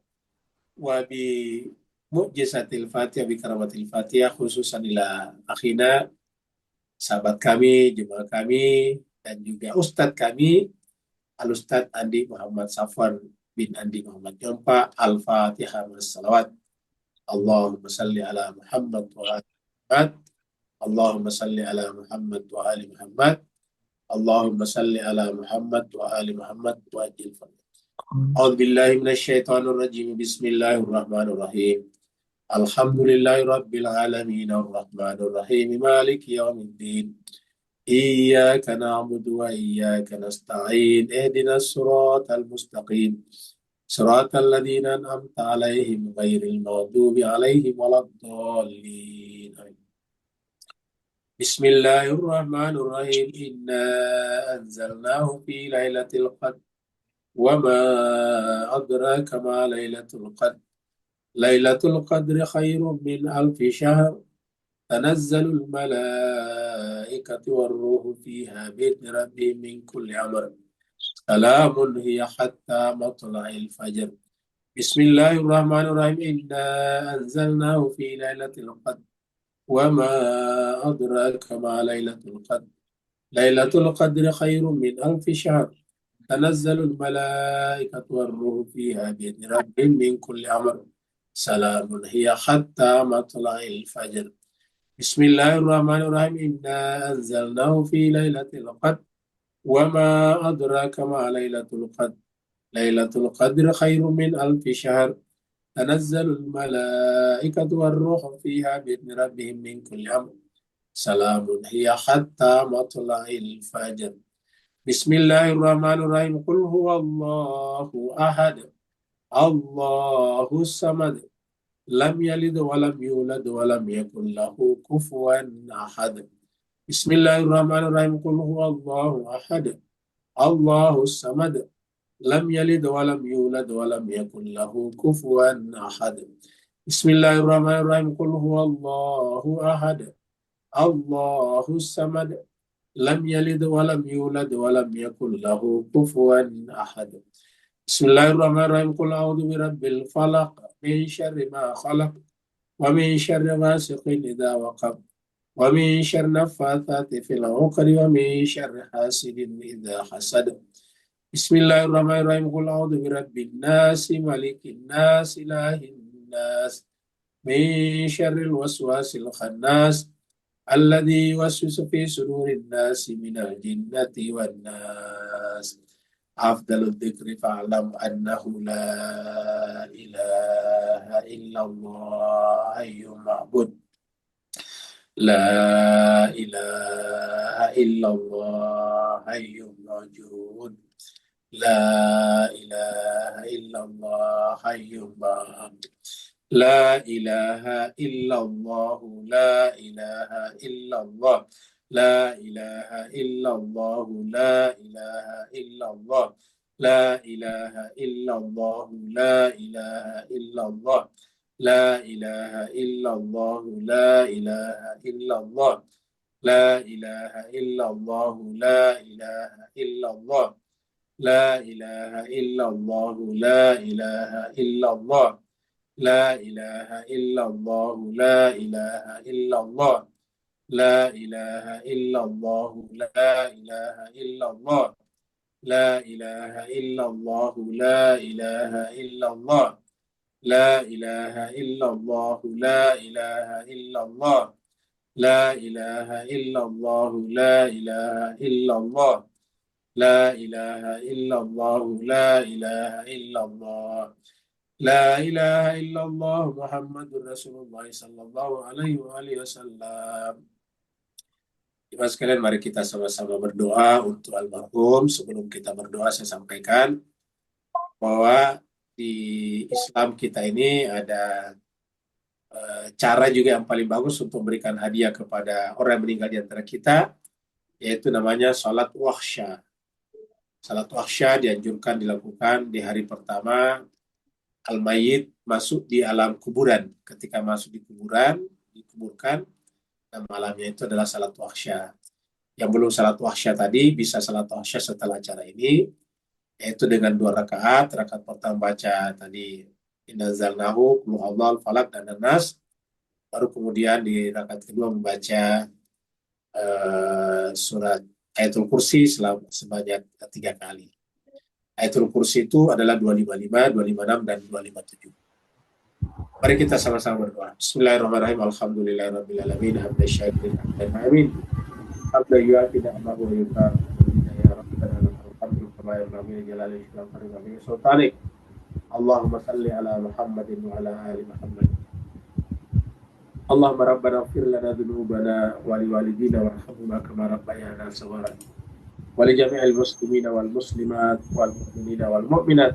wa bi mu'jizatil Fatihah, bi karamatil Fatihah, khususan ila akhina, sahabat kami, jemaah kami, dan juga ustadz kami, Al-Ustadz Andi Muhammad Safwan bin Andi Muhammad Nyompa. Al-Fatihah wassalawat. Allahumma salli ala Muhammad wa ali Muhammad. Allahumma salli ala Muhammad wa ali Muhammad. Allahumma salli ala Muhammad wa ali Muhammad wa ajil fadl. A'udzu billahi minasyaitonir rajim. Bismillahirrahmanirrahim. Alhamdulillahi rabbil alamin arrahmanir rahim maliki yaumiddin. Iyyaka na'budu wa iyyaka nasta'in. Ihdinas siratal mustaqim. Siratal ladzina an'amta 'alaihim ghairil maghdubi 'alaihim waladdallin. Bismillahirrahmanirrahim. Inna anzalnahu fi lailatul qadr. Wa ma adraka ma lailatul qadr. Lailatul Qadri khairun min alfi syahr. Tanazzalul malaikatu warruhu fiha bi'idzni rabbihim min kulli amr. Salamun hiya hatta matla'il fajr. Bismillahirrahmanirrahim. Inna anzalnahu fi lailatul qadr. Wa ma adraka ma lailatul qadr. Lailatul Qadri khairun min alfi syahr. Tanazzalul malaikatu warruhu fiha bi'idzni rabbihim min kulli amr. Salamun hiya hatta matla'il fajr. Bismillahirrahmanirrahim. Inna anzalnahu fi lailatul qadr. Wa ma adraka ma lailatul qadr. Lailatul qadr khairun min alfi syahr. Tanazzalul malaikatu warruhu fiha bi'idzni rabbihim min kulli amr. Salamun hiya hatta matla'il fajr. Bismillahirrahmanirrahim. Qul huwallahu ahad. Allahus samad. Lam yalid wa lam yulad wa lam yakul lahu kufuwan ahad. Bismillahirrahmanirrahim. Qul huwallahu ahad. Allahus samad. Lam yalid wa lam yulad wa lam yakul lahu kufuwan ahad. Bismillahirrahmanirrahim. Qul huwallahu ahad. Allahus samad. Lam yalid wa lam yulad wa lam yakul lahu kufuwan ahad. Bismillahirrahmanirrahim. Qul a'udzu birabbil falaq min syarri ma khalaq wa min syarri ghasiqin idza waqab wa min syarri naffatsati fil 'uqad wa min syarri hasidin idza hasad. Bismillahirrahmanirrahim. Qul a'udzu birabbin nas, malikin nas, ilahin nas, min syarril waswasil khannas, alladzi yuwaswisu fi sudurin nasi minal jinnati wan nas. Afdalul dzikri fa'lam annahu la ilaha illallah hayyul ma'bud. La ilaha illallah hayyul wajud. La ilaha illallah hayyul ma'bud. La ilaha illallah, la ilaha illallah, la ilaha illallah, la ilaha illallah, la ilaha illallah, la ilaha illallah, la ilaha illallah, la ilaha illallah, la ilaha illallah, la ilaha illallah, la ilaha illallah, la ilaha illallah. La ilaha illallah, la ilaha illallah, la ilaha illallah, la ilaha illallah, la ilaha illallah, la ilaha illallah, la ilaha illallah, la ilaha illallah, la ilaha illallah, la ilaha illallah, la ilaha illallah, la ilaha illallah. La ilaha illallah Muhammadur Rasulullah sallallahu alaihi wasallam. Jemaah sekalian, mari kita sama-sama berdoa untuk almarhum. Sebelum kita berdoa, saya sampaikan bahwa di Islam kita ini ada cara juga yang paling bagus untuk memberikan hadiah kepada orang yang meninggal di antara kita, yaitu namanya salat wahsya. Salat wahsya dianjurkan dilakukan di hari pertama al-mayyit masuk di alam kuburan. Ketika masuk di kuburan, dikuburkan, dan malamnya itu adalah salat wahsya. Yang belum salat wahsya tadi, bisa salat wahsya setelah acara ini, yaitu dengan 2 rakaat. Rakaat pertama baca tadi Inna zalnahu, Qul huwallahu falaq, dan Nas. Baru kemudian di rakaat kedua membaca surat Ayatul Kursi sebanyak 3 kali. Ayatul Kursi itu adalah 255, 256, dan 257. Mari kita sama-sama berdoa. Bismillahirrahmanirrahim. Alhamdulillahirabbil alamin. Hamdan syakirin hamdan hamid. Hamdan yu'ti ni'amahu wa yukaffiru ya rabbana lakal hamdu kama yanbaghi li jalali wajhika wa sultanik. Allahumma salli ala Muhammadin wa ala ali Muhammad. Allahumma rabbana ighfir lana dhunubana wa liwalidina warhamhuma kama rabbayana shaghira. ولجميع المسلمين والمسلمات والمؤمنين والمؤمنات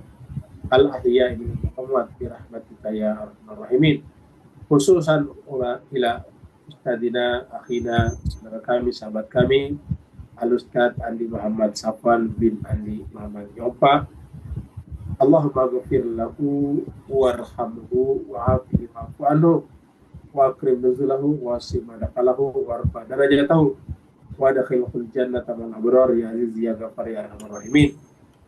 الأحياء منهم والأموات برحمتك يا أرحم الراحمين. Khususan ila ustadina, akhina, saudara kami, sahabat kami, Al-Ustadz Andi Muhammad Safwan bin Andi Muhammad Yompa. Allahumma ghafir lahu warhamhu wa'afihi wa'fu anhu wa akrim nuzulahu wa simadakalahu warfa darajatahu wa dakhilhul jannata mal abrar ya aziz ya ghafar ya arhamar rahimin.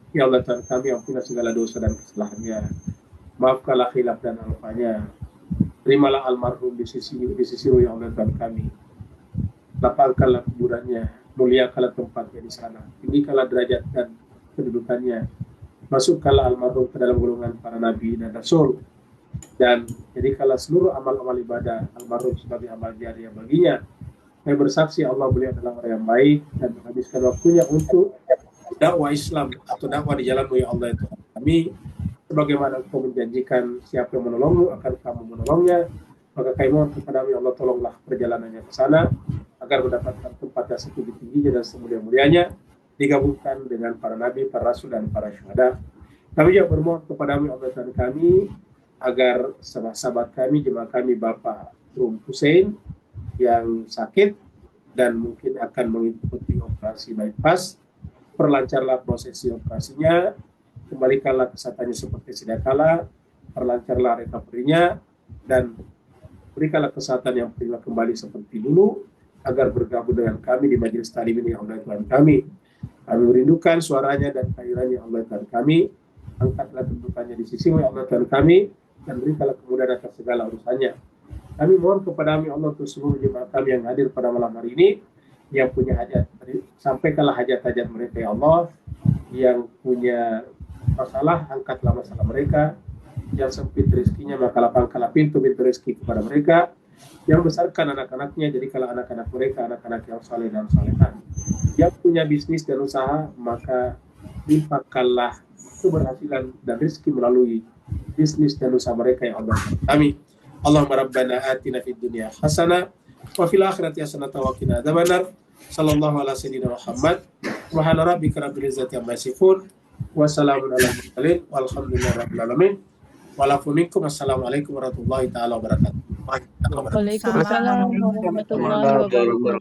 Ya Allah, Tuhan kami, ampunilah segala dosa dan kesalahannya, maafkanlah khilaf dan alfanya, terimalah almarhum di sisi-Mu ya Allah Tuhan kami, lapangkanlah kuburannya, muliakanlah tempatnya di sana, tinggikanlah derajat dan kedudukannya, masukkanlah almarhum ke dalam golongan para nabi dan rasul, dan jadikanlah seluruh amal-amal ibadah almarhum sebagai amal jariah baginya. Saya bersaksi Allah, beliau adalah orang yang baik dan menghabiskan waktunya untuk dakwah Islam atau dakwah di jalan-Mu ya Allah Tuhan kami. Sebagaimana Engkau menjanjikan siapa yang menolongmu akan kamu menolongnya, maka kami mohon kepada-Mu ya Allah, tolonglah perjalanannya ke sana agar mendapatkan tempat yang setinggi-tingginya dan semulia-mulianya, digabungkan dengan para nabi, para rasul, dan para syuhada. Kami juga bermohon kepada-Mu Allah Tuhan kami agar sahabat kami, jemaah kami Bapak Rum Hussein yang sakit dan mungkin akan mengikuti operasi bypass, perlancarlah prosesi operasinya, kembalikanlah kesehatannya seperti sedia kala, perlancarlah recovery-nya, dan berikanlah kesehatan yang prima kembali seperti dulu, agar bergabung dengan kami di majelis taklim ini, Allah Tuhan kami. Kami merindukan suaranya dan kehadirannya, Allah Tuhan kami. Angkatlah kedudukannya di sisi Allah Tuhan kami, dan berikanlah kemudahan atas segala urusannya. Kami mohon kepada-Mu Allah untuk seluruh jemaah kami yang hadir pada malam hari ini, yang punya hajat, sampaikanlah hajat-hajat mereka ya Allah. Yang punya masalah, angkatlah masalah mereka. Yang sempit rezekinya, maka lapangkanlah pintu-pintu rezeki kepada mereka. Yang besarkan anak-anaknya, jadikanlah anak-anak mereka anak-anak yang saleh dan salehah. Yang punya bisnis dan usaha, maka limpahkanlah keberhasilan dan rezeki melalui bisnis dan usaha mereka ya Allah. Amin. Allahumma rabbana atina fid dunya hasanah wa fil akhirati hasanah wa qina adzabannar. Sallallahu ala sayyidina Muhammad. Subhana rabbika rabbil izzati amma yasifun. Wa salamun alal mursalin walhamdulillahi rabbil alamin. Waalaikumsalam. Assalamualaikum warahmatullahi taala wabarakatuh. Waalaikumsalam warahmatullahi wabarakatuh.